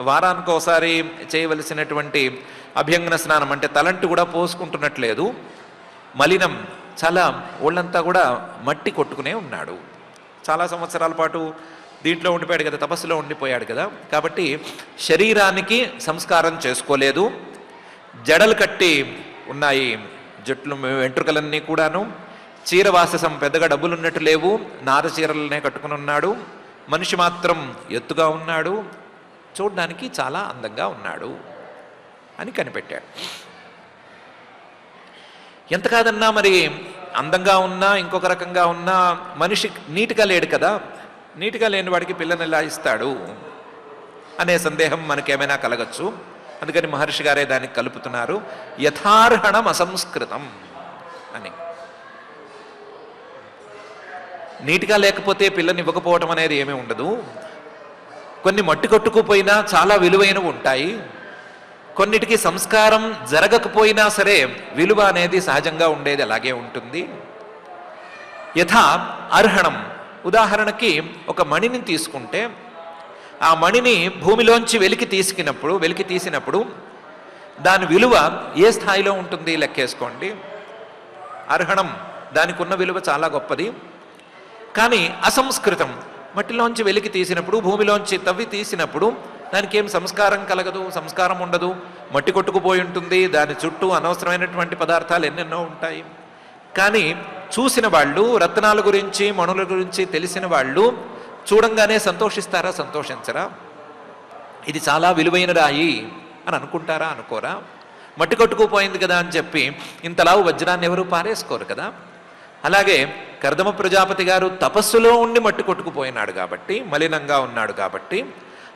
Speaker 1: వారానికి ఒకసారి చేయవలసినటువంటి అభ్యంగన స్నానం అంటే తలంటి కూడా పోసుకుంటున్నట్లేదు. మలినం, చాలా ఒళ్ళంతా కూడా మట్టి కొట్టుకునే ఉన్నాడు. చాలా సంవత్సరాల పాటు దీంట్లో ఉండిపోయాడు కదా, తపస్సులో ఉండిపోయాడు కదా, కాబట్టి శరీరానికి సంస్కారం చేసుకోలేదు. జడలు కట్టి ఉన్నాయి జట్లు, వెంట్రుకలన్నీ కూడాను. చీరవాససం, పెద్దగా డబ్బులు ఉన్నట్టు లేవు, నార చీరలనే కట్టుకుని ఉన్నాడు. మనిషి మాత్రం ఎత్తుగా ఉన్నాడు, చూడ్డానికి చాలా అందంగా ఉన్నాడు అని కనిపెట్టాడు. ఎంత కాదన్నా మరి అందంగా ఉన్నా ఇంకొక రకంగా ఉన్నా మనిషి నీట్గా లేడు కదా. నీట్గా లేని వాడికి పిల్లని ఎలా ఇస్తాడు అనే సందేహం మనకేమైనా కలగచ్చు. అందుకని మహర్షి గారే దానికి కలుపుతున్నారు, యథార్హణం అసంస్కృతం అని. నీట్గా లేకపోతే పిల్లని ఇవ్వకపోవటం అనేది ఏమీ ఉండదు. కొన్ని మట్టి కొట్టుకుపోయినా చాలా విలువైనవి ఉంటాయి. కొన్నిటికి సంస్కారం జరగకపోయినా సరే విలువ అనేది సహజంగా ఉండేది అలాగే ఉంటుంది. యథా అర్హణం, ఉదాహరణకి ఒక మణిని తీసుకుంటే ఆ మణిని భూమిలోంచి వెలికి తీసినప్పుడు దాని విలువ ఏ స్థాయిలో ఉంటుంది లెక్కేసుకోండి. అర్హణం, దానికి ఉన్న విలువ చాలా గొప్పది. కానీ అసంస్కృతం, మట్టిలోంచి వెలికి తీసినప్పుడు, భూమిలోంచి తవ్వి తీసినప్పుడు దానికి ఏం సంస్కారం కలగదు, సంస్కారం ఉండదు, మట్టి కొట్టుకుపోయి ఉంటుంది. దాని చుట్టూ అనవసరమైనటువంటి పదార్థాలు ఎన్నెన్నో ఉంటాయి. కానీ చూసిన వాళ్ళు, రత్నాల గురించి మణుల గురించి తెలిసిన వాళ్ళు చూడంగానే సంతోషిస్తారా, సంతోషించరా? ఇది చాలా విలువైన రాయి అని అనుకుంటారా, అనుకోరా? మట్టి కొట్టుకుపోయింది కదా అని చెప్పి ఇంతలా వజ్రాన్ని ఎవరు పారేసుకోరు కదా. అలాగే కర్దమ ప్రజాపతి గారు తపస్సులో ఉండి మట్టి కొట్టుకుపోయినాడు కాబట్టి, మలినంగా ఉన్నాడు కాబట్టి,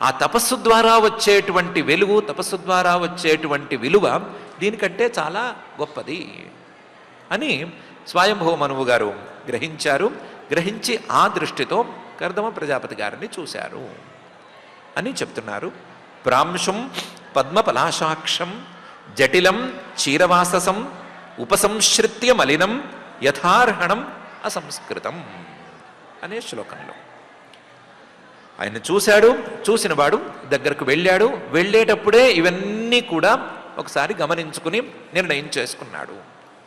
Speaker 1: ఆ తపస్సు ద్వారా వచ్చేటువంటి వెలుగు, తపస్సు ద్వారా వచ్చేటువంటి విలువ దీనికంటే చాలా గొప్పది అని స్వయంభూమనువు గారు గ్రహించారు. గ్రహించి ఆ దృష్టితో కర్దమ ప్రజాపతి గారిని చూశారు అని చెప్తున్నారు. ప్రాంశుం పద్మపలాశాక్షం జటిలం చీరవాససం ఉపసంశ్రిత్య మలినం యథార్హణం అసంస్కృతం అనే శ్లోకంలో ఆయన చూశాడు. చూసినవాడు దగ్గరకు వెళ్ళాడు. వెళ్ళేటప్పుడే ఇవన్నీ కూడా ఒకసారి గమనించుకుని నిర్ణయం చేసుకున్నాడు.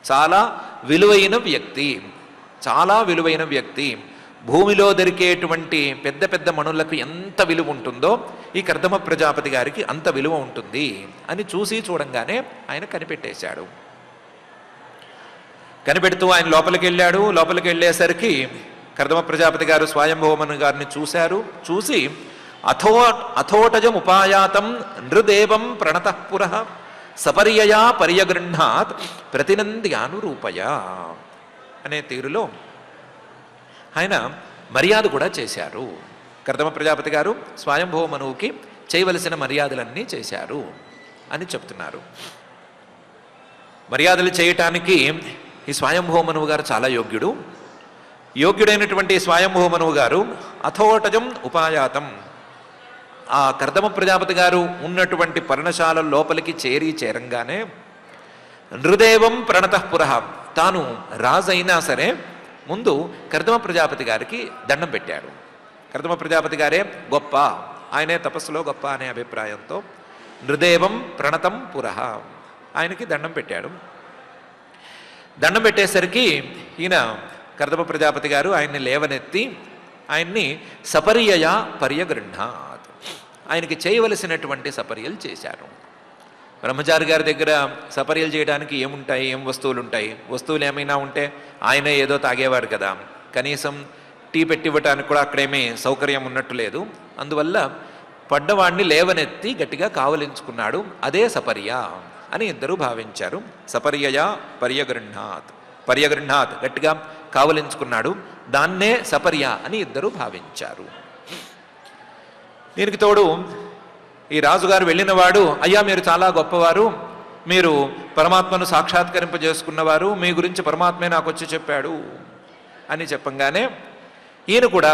Speaker 1: చాలా విలువైన వ్యక్తి, చాలా విలువైన వ్యక్తి. భూమిలో దొరికేటువంటి పెద్ద పెద్ద మణులకు ఎంత విలువ ఉంటుందో ఈ కర్దమ ప్రజాపతి గారికి అంత విలువ ఉంటుంది అని చూసి చూడంగానే ఆయన కనిపెట్టేశాడు. కనిపెడుతూ ఆయన లోపలికి వెళ్ళాడు. లోపలికి వెళ్ళేసరికి కర్దమ ప్రజాపతి గారు స్వయంభూమను గారిని చూశారు. చూసి అథోటజం ఉపాయాతం నృదేవం ప్రణతఃపుర సపర్యయా పర్యగృహ్ణాత్ ప్రతినంద్యానురూపయ అనే తీరులో ఆయన మర్యాద కూడా చేశారు. కర్దమ ప్రజాపతి గారు స్వయంభవ మనువుకి చేయవలసిన మర్యాదలన్నీ చేశారు అని చెప్తున్నారు. మర్యాదలు చేయటానికి ఈ స్వయంభవ మనువు గారు చాలా యోగ్యుడైనటువంటి స్వయంభవ మనువు గారు అథోటజం ఉపాయాతం ఆ కర్దమ ప్రజాపతి గారు ఉన్నటువంటి పర్ణశాల లోపలికి చేరంగానే నృదేవం ప్రణతఃపుర తాను రాజైనా సరే ముందు కర్దమ ప్రజాపతి గారికి దండం పెట్టాడు. కర్దమ ప్రజాపతి గారే గొప్ప, ఆయనే తపస్సులో గొప్ప అనే అభిప్రాయంతో నృదేవం ప్రణతం పురః ఆయనకి దండం పెట్టాడు. దండం పెట్టేసరికి ఈయన కర్దమ ప్రజాపతి గారు ఆయన్ని లేవనెత్తి ఆయన్ని సపర్యయ పర్యగృహ్ణాత్ ఆయనకి చేయవలసినటువంటి సపర్యలు చేశారు. బ్రహ్మచారి గారి దగ్గర సపర్యలు చేయడానికి ఏముంటాయి, ఏం వస్తువులు ఉంటాయి? వస్తువులు ఏమైనా ఉంటే ఆయన ఏదో తాగేవారు కదా, కనీసం టీ పెట్టివ్వటానికి కూడా అక్కడేమీ సౌకర్యం ఉన్నట్టు లేదు. అందువల్ల పడ్డవాడిని లేవనెత్తి గట్టిగా కావలించుకున్నాడు. అదే సపర్య అని ఇద్దరు భావించారు. సపర్యయ పర్యగృహ్ణాత్ గట్టిగా కావలించుకున్నాడు, దాన్నే సపర్య అని ఇద్దరు భావించారు. దీనికి తోడు ఈ రాజుగారు వెళ్ళినవాడు, అయ్యా మీరు చాలా గొప్పవారు, మీరు పరమాత్మను సాక్షాత్కరింపజేసుకున్నవారు, మీ గురించి పరమాత్మే నాకు వచ్చి చెప్పాడు అని చెప్పంగానే ఈయన కూడా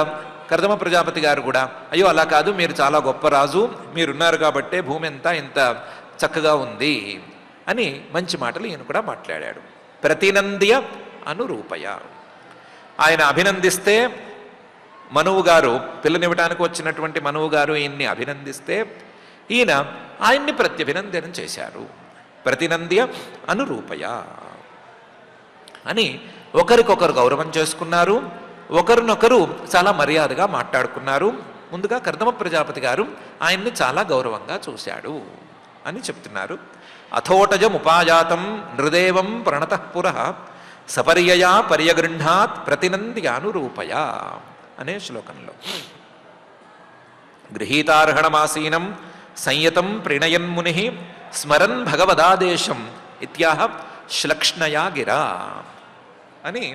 Speaker 1: కర్దమ ప్రజాపతి గారు కూడా అయ్యో అలా కాదు, మీరు చాలా గొప్ప రాజు, మీరున్నారు కాబట్టే భూమి అంతా ఇంత చక్కగా ఉంది అని మంచి మాటలు ఈయన కూడా మాట్లాడాడు. ప్రతినంద్య అనురూపయ ఆయన అభినందిస్తే మనువు గారు పిల్లనివ్వటానికి వచ్చినటువంటి మనువు గారు ఈయన్ని అభినందిస్తే ఈయన ఆయన్ని ప్రత్యభినందనం చేశారు. ప్రతినంద్య అనురూపయ అని ఒకరికొకరు గౌరవం చేసుకున్నారు, ఒకరినొకరు చాలా మర్యాదగా మాట్లాడుకున్నారు. ముందుగా కర్దమ ప్రజాపతి గారు ఆయన్ని చాలా గౌరవంగా చూశాడు అని చెప్తున్నారు. అథోటజముపాయాతం నృదేవం ప్రణతఃపుర సపర్యయా పర్యగృహ్ణాత్ ప్రతినంద్యానురూపయ అనే శ్లోకంలో గృహీతార్హణమాసీనం సంయతం ప్రణయన్ముని స్మరన్ భగవదాదేశం ఇత్యాహ శ్లక్ష్ణయా గిరా అని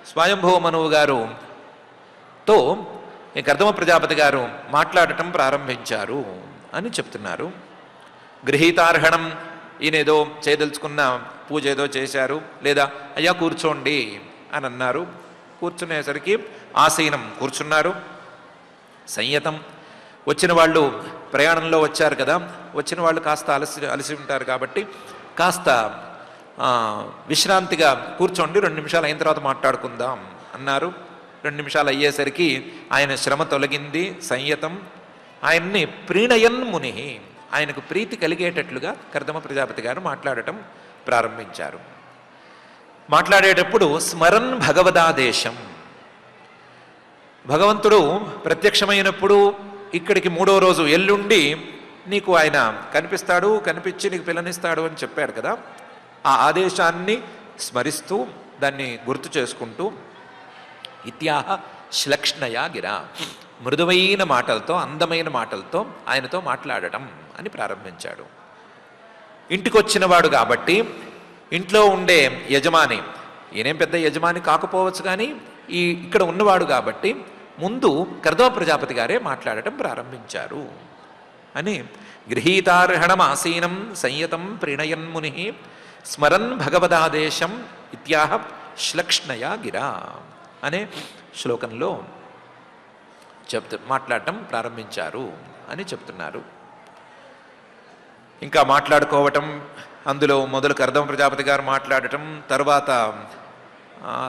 Speaker 1: స్వయంభవ మనువు గారుతో ఈ కర్దమ ప్రజాపతి గారు మాట్లాడటం ప్రారంభించారు అని చెప్తున్నారు. గృహీతార్హణం ఈయనేదో చేయదలుచుకున్న పూజ ఏదో చేశారు, లేదా అయ్యా కూర్చోండి అని అన్నారు. కూర్చునేసరికి ఆసీనం కూర్చున్నారు. సంయతం వచ్చిన వాళ్ళు ప్రయాణంలో వచ్చారు కదా, వచ్చిన వాళ్ళు కాస్త అలసి ఉంటారు కాబట్టి కాస్త విశ్రాంతిగా కూర్చోండి, 2 నిమిషాలు అయిన తర్వాత మాట్లాడుకుందాం అన్నారు. 2 నిమిషాలు అయ్యేసరికి ఆయన శ్రమ తొలగింది. సంయతం ఆయన్ని ప్రీణయన్ ముని ఆయనకు ప్రీతి కలిగేటట్లుగా కర్దమ ప్రజాపతి గారు మాట్లాడటం ప్రారంభించారు. మాట్లాడేటప్పుడు స్మరన్ భగవదాదేశం భగవంతుడు ప్రత్యక్షమైనప్పుడు ఇక్కడికి 3వ రోజు ఎల్లుండి నీకు ఆయన కనిపిస్తాడు, కనిపించి నీకు పిల్లనిస్తాడు అని చెప్పాడు కదా, ఆ ఆదేశాన్ని స్మరిస్తూ దాన్ని గుర్తు చేసుకుంటూ ఇత్యాహ శ్లక్ష్ణయా గిరా మృదువైన మాటలతో అందమైన మాటలతో ఆయనతో మాట్లాడటం అని ప్రారంభించాడు. ఇంటికి వచ్చినవాడు కాబట్టి ఇంట్లో ఉండే యజమాని, ఈయనేం పెద్ద యజమాని కాకపోవచ్చు కానీ ఇక్కడ ఉన్నవాడు కాబట్టి ముందు కర్దమ ప్రజాపతి గారే మాట్లాడటం ప్రారంభించారు అని గృహీతార్హణమాసీనం సంయతం ప్రణయన్ముని స్మరన్ భగవదాదేశం ఇత్యాహ శ్లక్ష్ణయా గిరా అనే శ్లోకంలో మాట్లాడటం ప్రారంభించారు అని చెప్తున్నారు. ఇంకా మాట్లాడుకోవటం, అందులో మొదలు కర్దమ ప్రజాపతి గారు మాట్లాడటం, తర్వాత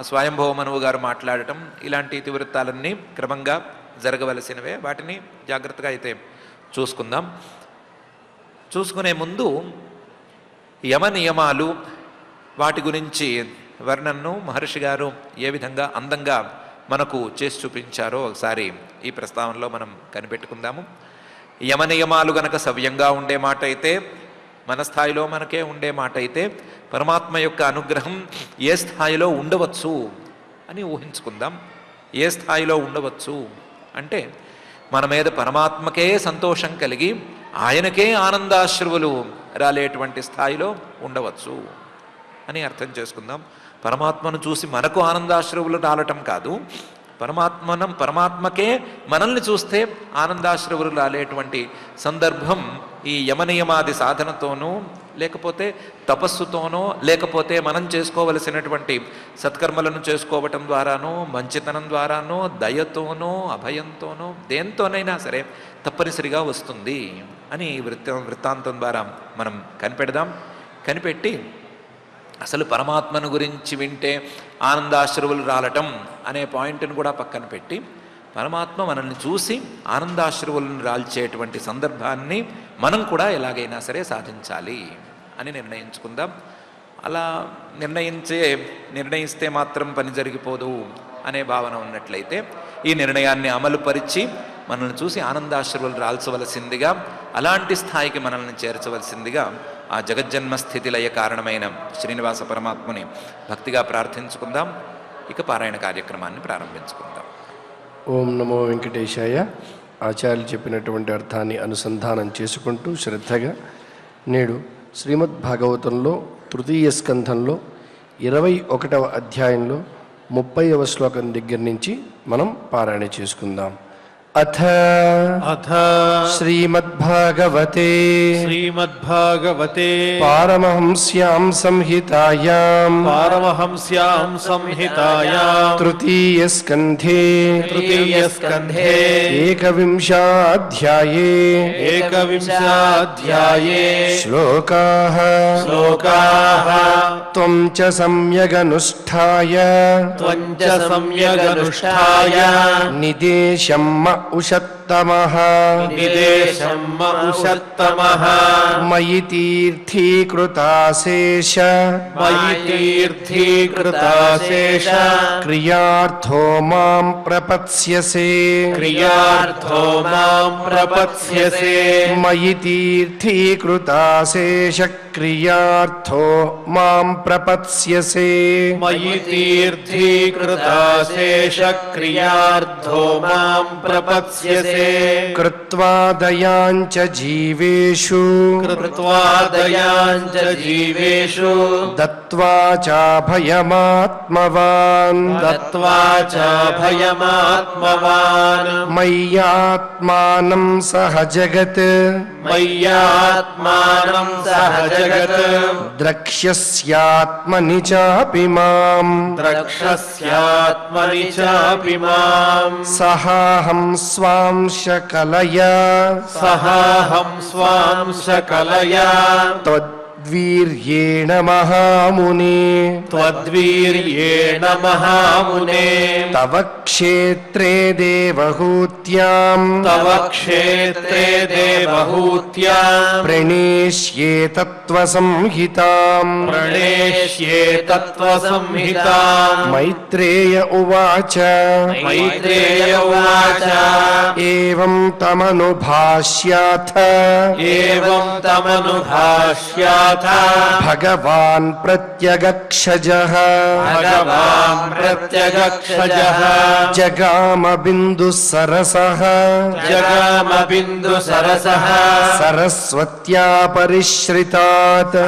Speaker 1: స్వయంభవ మనువు గారు మాట్లాడటం, ఇలాంటి ఇతివృత్తాలన్నీ క్రమంగా జరగవలసినవే. వాటిని జాగ్రత్తగా అయితే చూసుకుందాం. చూసుకునే ముందు యమ నియమాలు వాటి గురించి వర్ణనను మహర్షి గారు ఏ విధంగా అందంగా మనకు చేసి చూపించారో ఒకసారి ఈ ప్రస్తావనలో మనం కనిపెట్టుకుందాము. యమనియమాలు గనక సవ్యంగా ఉండే మాట అయితే, మన స్థాయిలో మనకే ఉండే మాట అయితే, పరమాత్మ యొక్క అనుగ్రహం ఏ స్థాయిలో ఉండవచ్చు అని ఊహించుకుందాం. ఏ స్థాయిలో ఉండవచ్చు అంటే, మన మీద పరమాత్మకే సంతోషం కలిగి ఆయనకే ఆనందాశ్రువులు రాలేటువంటి స్థాయిలో ఉండవచ్చు అని అర్థం చేసుకుందాం. పరమాత్మను చూసి మనకు ఆనందాశ్రువులు రాలటం కాదు, పరమాత్మకే మనల్ని చూస్తే ఆనందాశ్రువులు రాలేటువంటి సందర్భం ఈ యమనియమాది సాధనతోనూ, లేకపోతే తపస్సుతోనో, లేకపోతే మనం చేసుకోవలసినటువంటి సత్కర్మలను చేసుకోవటం ద్వారానో, మంచితనం ద్వారానో, దయతోనో, అభయంతోనో, దేంతోనైనా సరే తప్పనిసరిగా వస్తుంది అని వృత్తాంతం ద్వారా మనం కనిపెడదాం. కనిపెట్టి అసలు పరమాత్మను గురించి వింటే ఆనందాశ్రువులు రాలటం అనే పాయింట్ను కూడా పక్కన పెట్టి, పరమాత్మ మనల్ని చూసి ఆనందాశ్రువులను రాల్చేటువంటి సందర్భాన్ని మనం కూడా ఎలాగైనా సరే సాధించాలి అని నిర్ణయించుకుందాం. అలా నిర్ణయిస్తే మాత్రం పని జరిగిపోదు అనే భావన ఉన్నట్లయితే, ఈ నిర్ణయాన్ని అమలుపరిచి మనల్ని చూసి ఆనందాశ్రువులు రాల్చవలసిందిగా, అలాంటి స్థాయికి మనల్ని చేర్చవలసిందిగా ఆ జగజ్జన్మ స్థితి లయ కారణమైన శ్రీనివాస పరమాత్మని భక్తిగా ప్రార్థించుకుందాం. ఇక పారాయణ కార్యక్రమాన్ని ప్రారంభించుకుందాం.
Speaker 2: ఓం నమో వెంకటేశాయ. ఆచార్యులు చెప్పినటువంటి అర్థాన్ని అనుసంధానం చేసుకుంటూ శ్రద్ధగా నేడు శ్రీమద్ భాగవతంలో తృతీయ స్కంధంలో 21వ అధ్యాయంలో 30వ శ్లోకం దగ్గర నుంచి మనం పారాయణ చేసుకుందాం. అథ శ్రీమద్భాగవతే పారమహంస్యాం సంహితాయాం తృతీయ స్కంధే ఏకవింశాధ్యాయే శ్లోకాః త్వం చ సమ్యగనుష్ఠాయ నిదేశం ఉషత్తమః మయి తీర్థీకృతాశేష క్రియార్థో మాం ప్రపత్స్యసే మయి తీర్థీకృతాశేష క్రియార్థో మాం ప్రపత్స్యసే కృత్వా దయాంచ జీవేషు దత్వా చాభయమాత్మవాన్ మయ్యాత్మానం సహ జగత్ ద్రక్ష్యస్యాత్మని చాపి మాం సహాహం స్వాంశకలయా త్వద్వీర్యేణ మహామునే తవ క్షేత్రే దేవహూత్యాం ప్రణేష్యే తత్వసంహితాం మైత్రేయ ఉవాచ ఏవం తమనుభాష్యాథ భగవాన్ ప్రత్యగక్షజః జగామ బిందు సరసః సరస్వత్యా పరిశ్రితాత్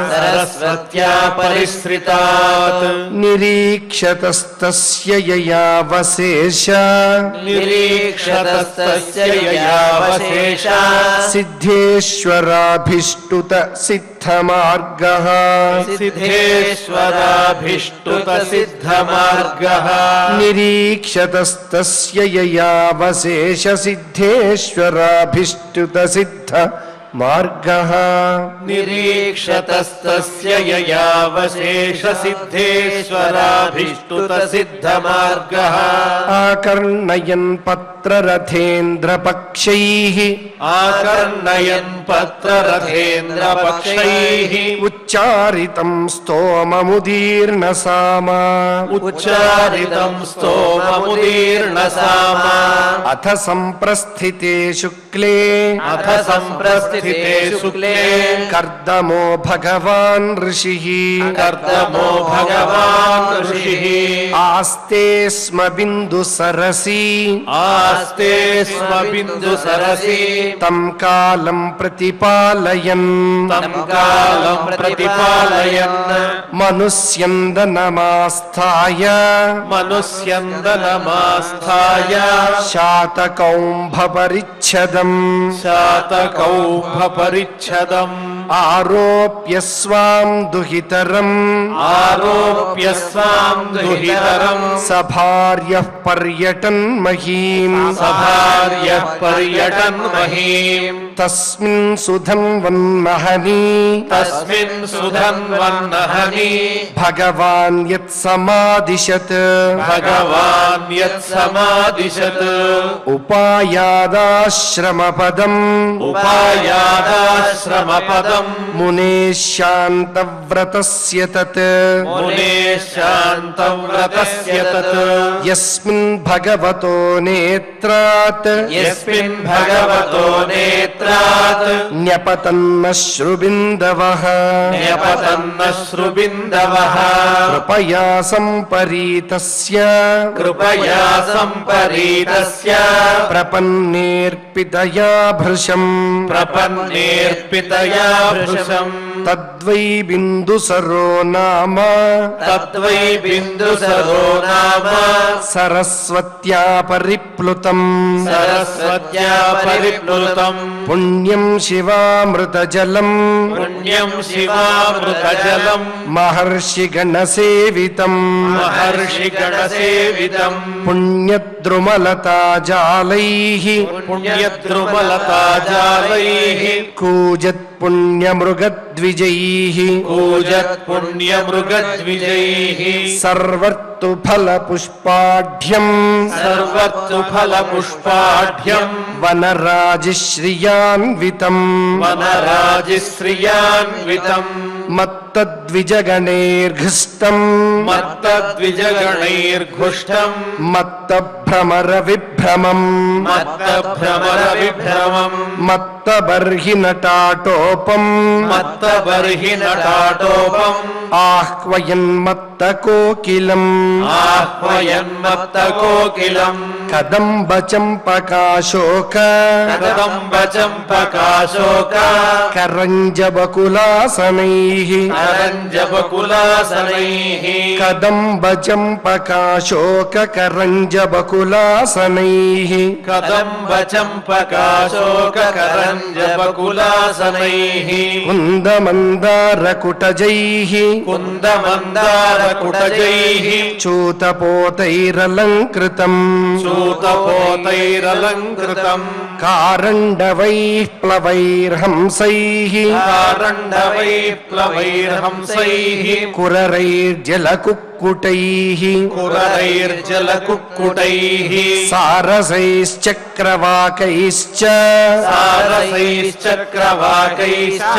Speaker 2: నిరీక్షతస్తస్య యయావశేష సిద్ధేశ్వరాభిష్టుత సిద్ధమార్గః నిరీక్షతస్తస్య యయావశేష సిద్ధేశ్వరాభిష్టుత సిద్ధ మార్గః
Speaker 3: నిరీక్షతస్తస్య యయావశేషసిద్ధేశ్వరాభిష్టుతసిద్ధమార్గః
Speaker 2: ఆకర్ణయన్ పత్రరథేంద్రపక్షైః
Speaker 3: ఆకర్ణయన్ పత్రరథేంద్రపక్షైః
Speaker 2: ఉచ్చారితం స్తోమముదీర్ణసామా
Speaker 3: ఉచ్చారితం స్తోమముదీర్ణసామా
Speaker 2: అథ సంప్రస్థితే శుక్లే
Speaker 3: అథ సంప్రస్థితే శుక్లే
Speaker 2: కర్దమో భగవాన్ ఋషిః
Speaker 3: కర్దమో భగవాన్ ఋషిః
Speaker 2: ఆస్తే స్మ బిందు సరసి
Speaker 3: ఆస్తే స్మ బిందు సరసి
Speaker 2: తం కాలం ప్రతిపాలయన్
Speaker 3: తం కాలం ప్రతిపాలయన్
Speaker 2: మనుస్యందనమాస్థాయ
Speaker 3: మనుస్యందనమాస్థాయ
Speaker 2: శాతకౌంభపరిచ్ఛదం
Speaker 3: శాతకౌభపరిచ్ఛదం
Speaker 2: ఆరోప్య స్వాం దుహితరం
Speaker 3: ఆరోప్య స్వాం దుహితరం
Speaker 2: సభార్యః పర్యటన్ మహీం
Speaker 3: సభార్యః పర్యటన్ మహీం
Speaker 2: తస్మిన్ సుధన్వన్మహనీ
Speaker 3: తస్మిన్ సుధన్వన్నహని
Speaker 2: భగవాన్ యత్సమాదిశత్
Speaker 3: భగవాన్ యత్సమాదిశత్
Speaker 2: ఉపాయాదాశ్రమపదం
Speaker 3: ఉపాయాదాశ్రమపదం
Speaker 2: మునేః శాంతవ్రతస్య తత్
Speaker 3: మునేః శాంతవ్రతస్య తత్
Speaker 2: యస్మిన్ భగవతో నేత్రాత్
Speaker 3: యస్మిన్ భగవతో నేత్రాత్
Speaker 2: న్యపతన్నశ్రుబిందవః
Speaker 3: న్యపతన్నశ్రుబిందవః
Speaker 2: కృపయా సంపరీతస్య
Speaker 3: కృపయా సంపరీతస్య
Speaker 2: ప్రపన్నేర్పితయా భృశం
Speaker 3: ప్రపన్నేర్పితయా భృశం
Speaker 2: తద్వై బిందుసరో నామ
Speaker 3: తద్వై బిందుసరో నామ
Speaker 2: సరస్వత్యా పరిప్లుతం
Speaker 3: సరస్వత్యా పరిప్లుతం
Speaker 2: పుణ్యం శివామృతజలం
Speaker 3: పుణ్యం శివామృతజలం
Speaker 2: మహర్షిగణసేవితం
Speaker 3: మహర్షిగణసేవితం
Speaker 2: పుణ్యద్రుమలతాజాలైః
Speaker 3: పుణ్యద్రుమలతాజాలైః
Speaker 2: కూజత్ పుణ్యమృగద్విజైః
Speaker 3: కూజత్ పుణ్యమృగద్విజైః
Speaker 2: సర్వర్తు ఫలపుష్పాఢ్యం
Speaker 3: సర్వత్తు ఫలపుష్పాఢ్యం
Speaker 2: వనరాజిశ్రియాన్వితం
Speaker 3: వనరాజిశ్రియాన్వితం
Speaker 2: మత్తద్విజగణైర్ఘృష్టం
Speaker 3: మత్తద్విజగణైర్ఘుష్టం
Speaker 2: మత్తభ్రమర విభ్రమం
Speaker 3: మత్తభ్రమర విభ్రమం
Speaker 2: మత్తబర్హినటాటోపం
Speaker 3: మత్తబర్హినటాటోపం
Speaker 2: ఆహ్వయన్మత్తకోకిలం
Speaker 3: ఆహ్వయన్మత్తకోకిలం
Speaker 2: కదంబచంపకాశోక
Speaker 3: కదంబచంపకాశోక
Speaker 2: కరంజబకులాసనైః
Speaker 3: కరంజబకులాసనైః
Speaker 2: కదంబచంపకాశోక కరంజబకులాసనైః
Speaker 3: కదంబచంపకాశోక కరంజబకులాసనైః
Speaker 2: కుందమందారకుటజైః
Speaker 3: కుందమందారకుటజైః
Speaker 2: చూతపోతైరలంకృతం
Speaker 3: చూతపోతైరలంకృతం
Speaker 2: కారండవైః ప్లవైర్హంసైః
Speaker 3: కారండవైప్లవైర్హంసైః
Speaker 2: కురరైర్జలకుక్కుటైః
Speaker 3: కురరైర్జలకుక్కుటైః
Speaker 2: సారసైశ్చక్రవాకైశ్చ
Speaker 3: సారసైశ్చక్రవాకైశ్చ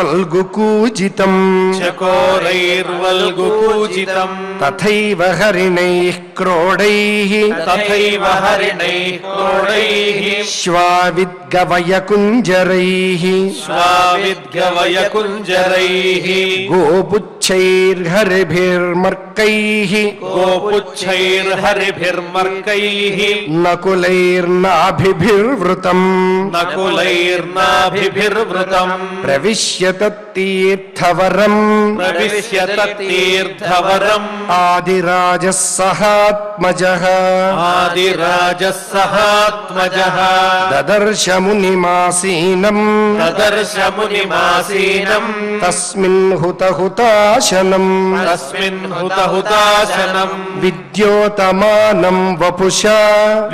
Speaker 2: చకోరైర్వల్గుకూజితం
Speaker 3: చకోరైర్వల్గుకూజితం
Speaker 2: తథైవ హరిణైః క్రోడైః
Speaker 3: తథైవ హరిణైః క్రోడైః
Speaker 2: శ్వావిద్గవయకుంజరైః
Speaker 3: శ్వావిద్గవయకుంజరైః
Speaker 2: గోపుచ్చైర్హరిభిర్మర్కైః
Speaker 3: గోపుచ్చైర్హరిభిర్మర్కైః
Speaker 2: నకులైర్నాభిభిర్వృతం
Speaker 3: నకులైర్నాభిభిర్వృతం
Speaker 2: ప్రవిశ్య తత్తి తత్తీర్థవరం
Speaker 3: ప్రవిశ్య తత్తీర్థవరం
Speaker 2: ఆదిరాజः సహాత్మజः
Speaker 3: ఆదిరాజः సహాత్మజः
Speaker 2: దదర్శ మునిమాసీనం
Speaker 3: తదర్శ మునిమాసీనం
Speaker 2: తస్మిన్ హుతహుతాశనం
Speaker 3: తస్మిన్ హుతహుతాశనం
Speaker 2: విద్యోతమానం వపుషా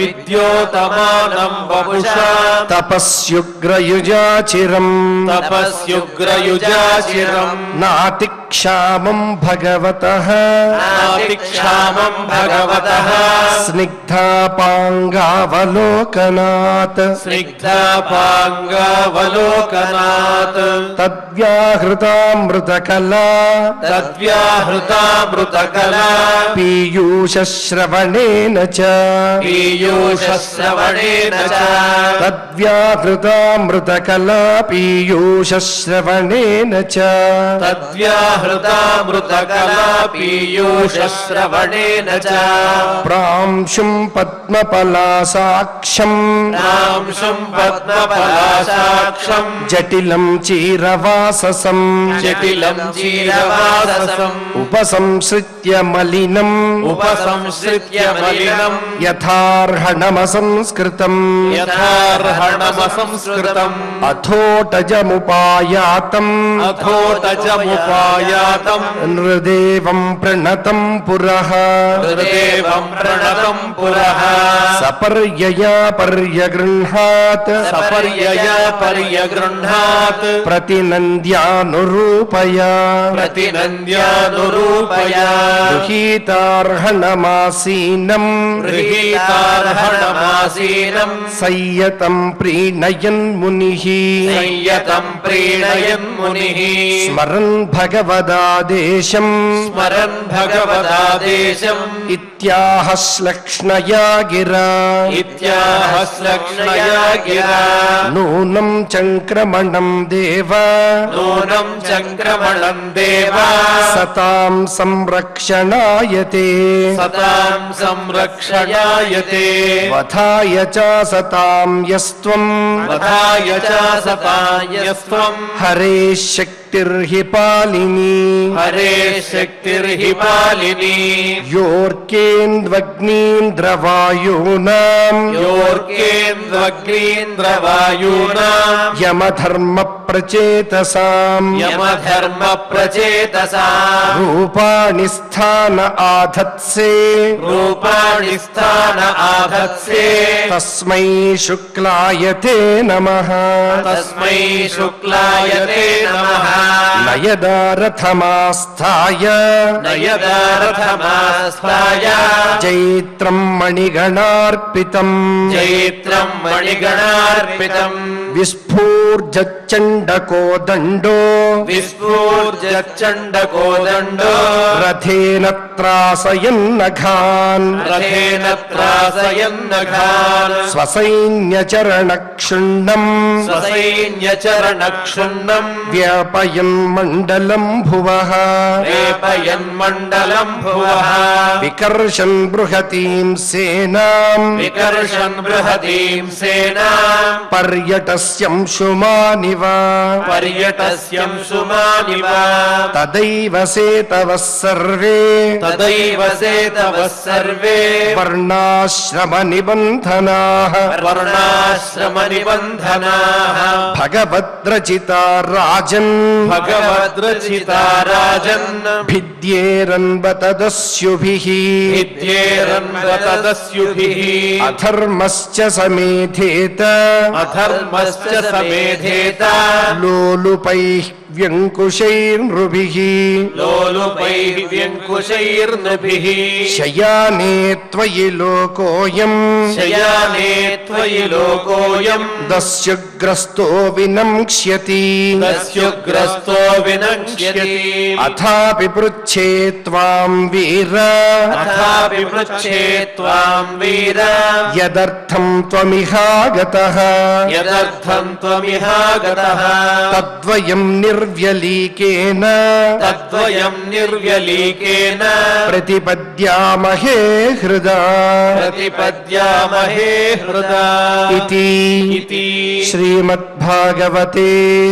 Speaker 3: విద్యోతమానం వపుషా
Speaker 2: తపస్యుగ్రయుజాచిరం
Speaker 3: తపస్యుగ్రయుజాచిరం
Speaker 2: నాతిక్షామం భగవతః
Speaker 3: నాతిక్షామం భగవతః
Speaker 2: స్నిగ్ధాపాంగావలోకనాత్
Speaker 3: స్నిగ్ధాపాంగావలోకనాత్
Speaker 2: తద్వ్యాహృతామృతకలా
Speaker 3: తద్వ్యాహృతామృతకలా
Speaker 2: పీయూషశ్రవణేన చ
Speaker 3: పీయూషశ్రవణేన చ
Speaker 2: తద్వ్యాహృతామృతకలా పీయూషశ్రవణేన చ
Speaker 3: తద్వ్యాహృతామృతకలా పీయూషశ్రవణేన చ
Speaker 2: ప్రాంశుం పద్మపలాసాక్షం
Speaker 3: రాంశం పద్మపలాసాక్షం
Speaker 2: జటిలం చీరవాససం
Speaker 3: జటిలం చీరవాససం
Speaker 2: ఉపసంసృత్య మలినం
Speaker 3: ఉపసంశ్రిత్య మలినం
Speaker 2: యథార్హణమసంస్కృతం
Speaker 3: యథార్హణమసంస్కృతం
Speaker 2: అథోటజముపాయాతం
Speaker 3: అథోటజముపాయాతం
Speaker 2: నృదేవం ప్రణతం పురః
Speaker 3: హృదేవం ప్రణతం పురః
Speaker 2: సపర్యయా పర్యగృహాత్
Speaker 3: సపర్యయా పర్యగృహ్ణాత్
Speaker 2: ప్రతినంద్యానురూపయా
Speaker 3: ప్రతినంద్యానురూపయా
Speaker 2: గృహీతార్హణమాసీనం
Speaker 3: గృహీతార్హణమాసీనం
Speaker 2: సంయతం ప్రీణయన్ మునిః
Speaker 3: సంయతం ప్రీణయన్ మునిః
Speaker 2: స్మరన్ భగవదాదేశం
Speaker 3: స్మరన్ భగవదాదేశం
Speaker 2: ఇత్యాహ శ్లక్ష్ణయా గిరా
Speaker 3: ఇత్యాహ శ్లక్ష్ణయా గిరా
Speaker 2: నూనం చంక్రమణం దేవ
Speaker 3: నూనం చంక్రమణం దేవ
Speaker 2: సతాం సంరక్షణాయతే
Speaker 3: సతాం సంరక్షణాయతే
Speaker 2: వధాయ చ సతాం యస్త్వం
Speaker 3: వధాయ చ సతాయస్త్వం
Speaker 2: హరే శక్తిర్హి పాలిని
Speaker 3: హరే శక్తిర్హి పాలిని
Speaker 2: యోర్కేంద్వగ్నీంద్రవాయూనాం
Speaker 3: యోర్కేంద్వగ్రీంద్రవాయూనాం
Speaker 2: యమధర్మ ప్రచేతసాం
Speaker 3: యమధర్మ ప్రచేతసా
Speaker 2: రూపాణి స్థాన ఆధత్సే
Speaker 3: రూపాణి స్థాన ఆధత్సే
Speaker 2: తస్మై శుక్లాయతే నమః
Speaker 3: తస్మై శుక్లాయతే నమః
Speaker 2: నయదారథమాస్థాయ
Speaker 3: నయదారథమాస్థాయ
Speaker 2: జైత్రం మణిగణార్పితం
Speaker 3: జైత్రం మణిగణార్పితం
Speaker 2: విస్ఫూర్జచ్చండకోదండో
Speaker 3: విస్ఫూర్జచ్చండకోదండో
Speaker 2: రథేన త్రాసయన్నఘాన్
Speaker 3: రథేన త్రాసయన్నఘాన్
Speaker 2: స్వసైన్యచరణక్షుణ్ణం
Speaker 3: స్వసైన్యచరణక్షుణ్ణం
Speaker 2: వ్యాపయన్ మండలం భువః
Speaker 3: వేపయన్మండలం భువః
Speaker 2: వికర్షన్ బృహతీం సేనాం
Speaker 3: వికర్షన్ బృహతీం సేనాం
Speaker 2: పర్యటస్యంశుమానివ
Speaker 3: పర్యటస్యం సుమానివ
Speaker 2: తదైవ సేతవః సర్వే
Speaker 3: తదైవ సేతవః సర్వే
Speaker 2: వర్ణాశ్రమ నిబంధనాః
Speaker 3: వర్ణాశ్రమ నిబంధనాః
Speaker 2: భగవద్రచితా రాజన్
Speaker 3: భగవద్రచితా రాజన్
Speaker 2: భిద్యేరన్వతదస్యుభిః
Speaker 3: విద్యేరన్వతదస్యుభిః
Speaker 2: అధర్మశ్చ సమేధేత
Speaker 3: అధర్మశ్చ సమేధేత
Speaker 2: లోలుపైః వ్యङ्कुशैर्नृभिः
Speaker 3: లోలుపైః వ్యంకుశైర్నభిః
Speaker 2: శయానే త్వయి లోకోऽयम्
Speaker 3: శయానే త్వయి లోకోऽయం
Speaker 2: దస్యుగ్రస్తో వినంక్ష్యతి
Speaker 3: దస్యుగ్రస్తో వినంక్ష్యతి
Speaker 2: అథాపి పృచ్ఛే త్వాం వీర
Speaker 3: అథాపి పృచ్ఛే త్వాం వీర
Speaker 2: యదర్థం త్వమిహాగతః
Speaker 3: యదర్థం త్వమిహాగతః
Speaker 2: తద్వయం నిర్వక్ష్యామి నిర్వ్యలీకేన
Speaker 3: తద్వయం నిర్వ్యలీకేన
Speaker 2: ప్రతిపద్యామహే హృదా
Speaker 3: ప్రతిపద్యామహే హృదా
Speaker 2: ఇతి
Speaker 3: ఇతి
Speaker 2: శ్రీమద్భాగవతే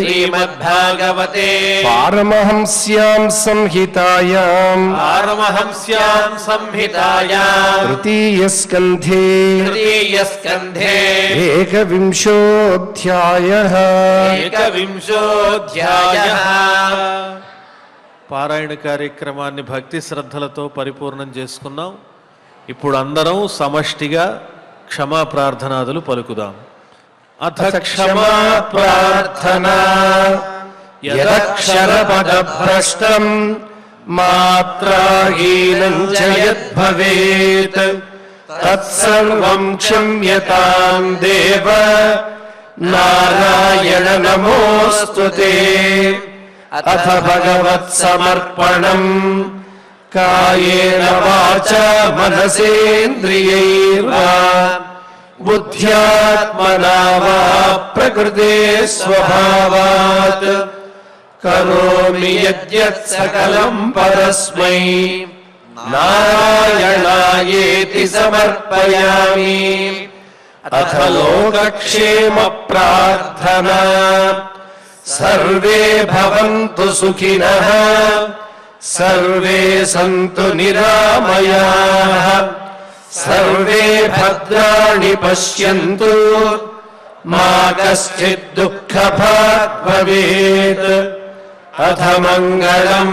Speaker 3: శ్రీమద్భాగవతే
Speaker 2: పారమహంస్యాం సంహితాయాం
Speaker 3: పారమహంస్యాం సంహితాయాం
Speaker 2: తృతీయస్కంధే
Speaker 3: తృతీయస్కంధే
Speaker 2: ఏకవింశోऽధ్యాయః
Speaker 3: ఏకవింశోऽధ్యాయః.
Speaker 4: పారాయణ కార్యక్రమాన్ని భక్తి శ్రద్ధలతో పరిపూర్ణం చేసుకున్నాం. ఇప్పుడు అందరం సమష్టిగా క్షమా ప్రార్థనాదులు పలుకుదాం. అథ క్షమా
Speaker 2: ప్రార్థనా యదక్షరపదభ్రష్టం మాత్రాహీనం చ యద్భవేత్ తత్సర్వం క్షమ్యతాం దేవ నారాయణ నమోస్తుతే. అథ భగవత్సమర్పణం కాయేన వాచా మనసేంద్రియైర్వా బుద్ధ్యాత్మనా వా ప్రకృతే స్వభావాత్ కరోమి యద్యత్ సకలం పరస్మై నారాయణాయేతి సమర్పయామి. అథ లోకక్షేమ ప్రార్థనా సర్వే భవంతు సుఖినః సర్వే సంతు నిరామయాః సర్వే భద్రాణి పశ్యంతు మా కశ్చిద్ దుఃఖభాగ్ భవేత్. అథ మంగళం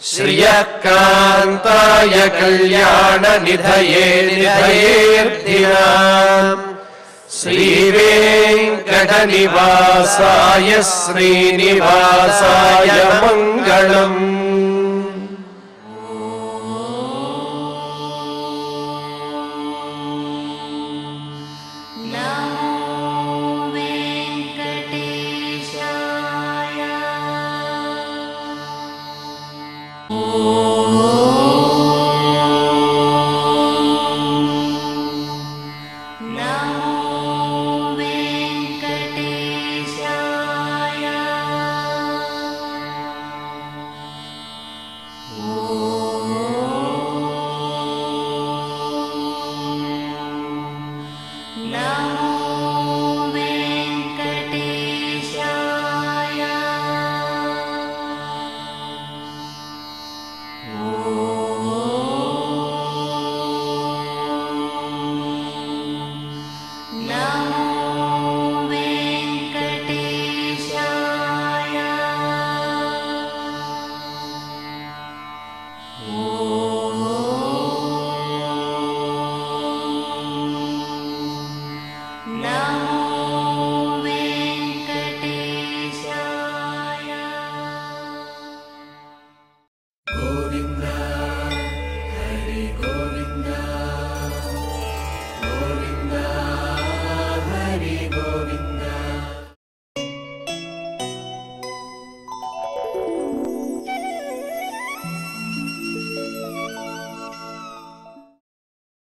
Speaker 2: శ్రియకాంతాయ కళ్యాణ నిధయే నిధయేర్ధినాం శ్రీవేంకట నివాసాయ శ్రీనివాసాయ మంగళం.
Speaker 5: No.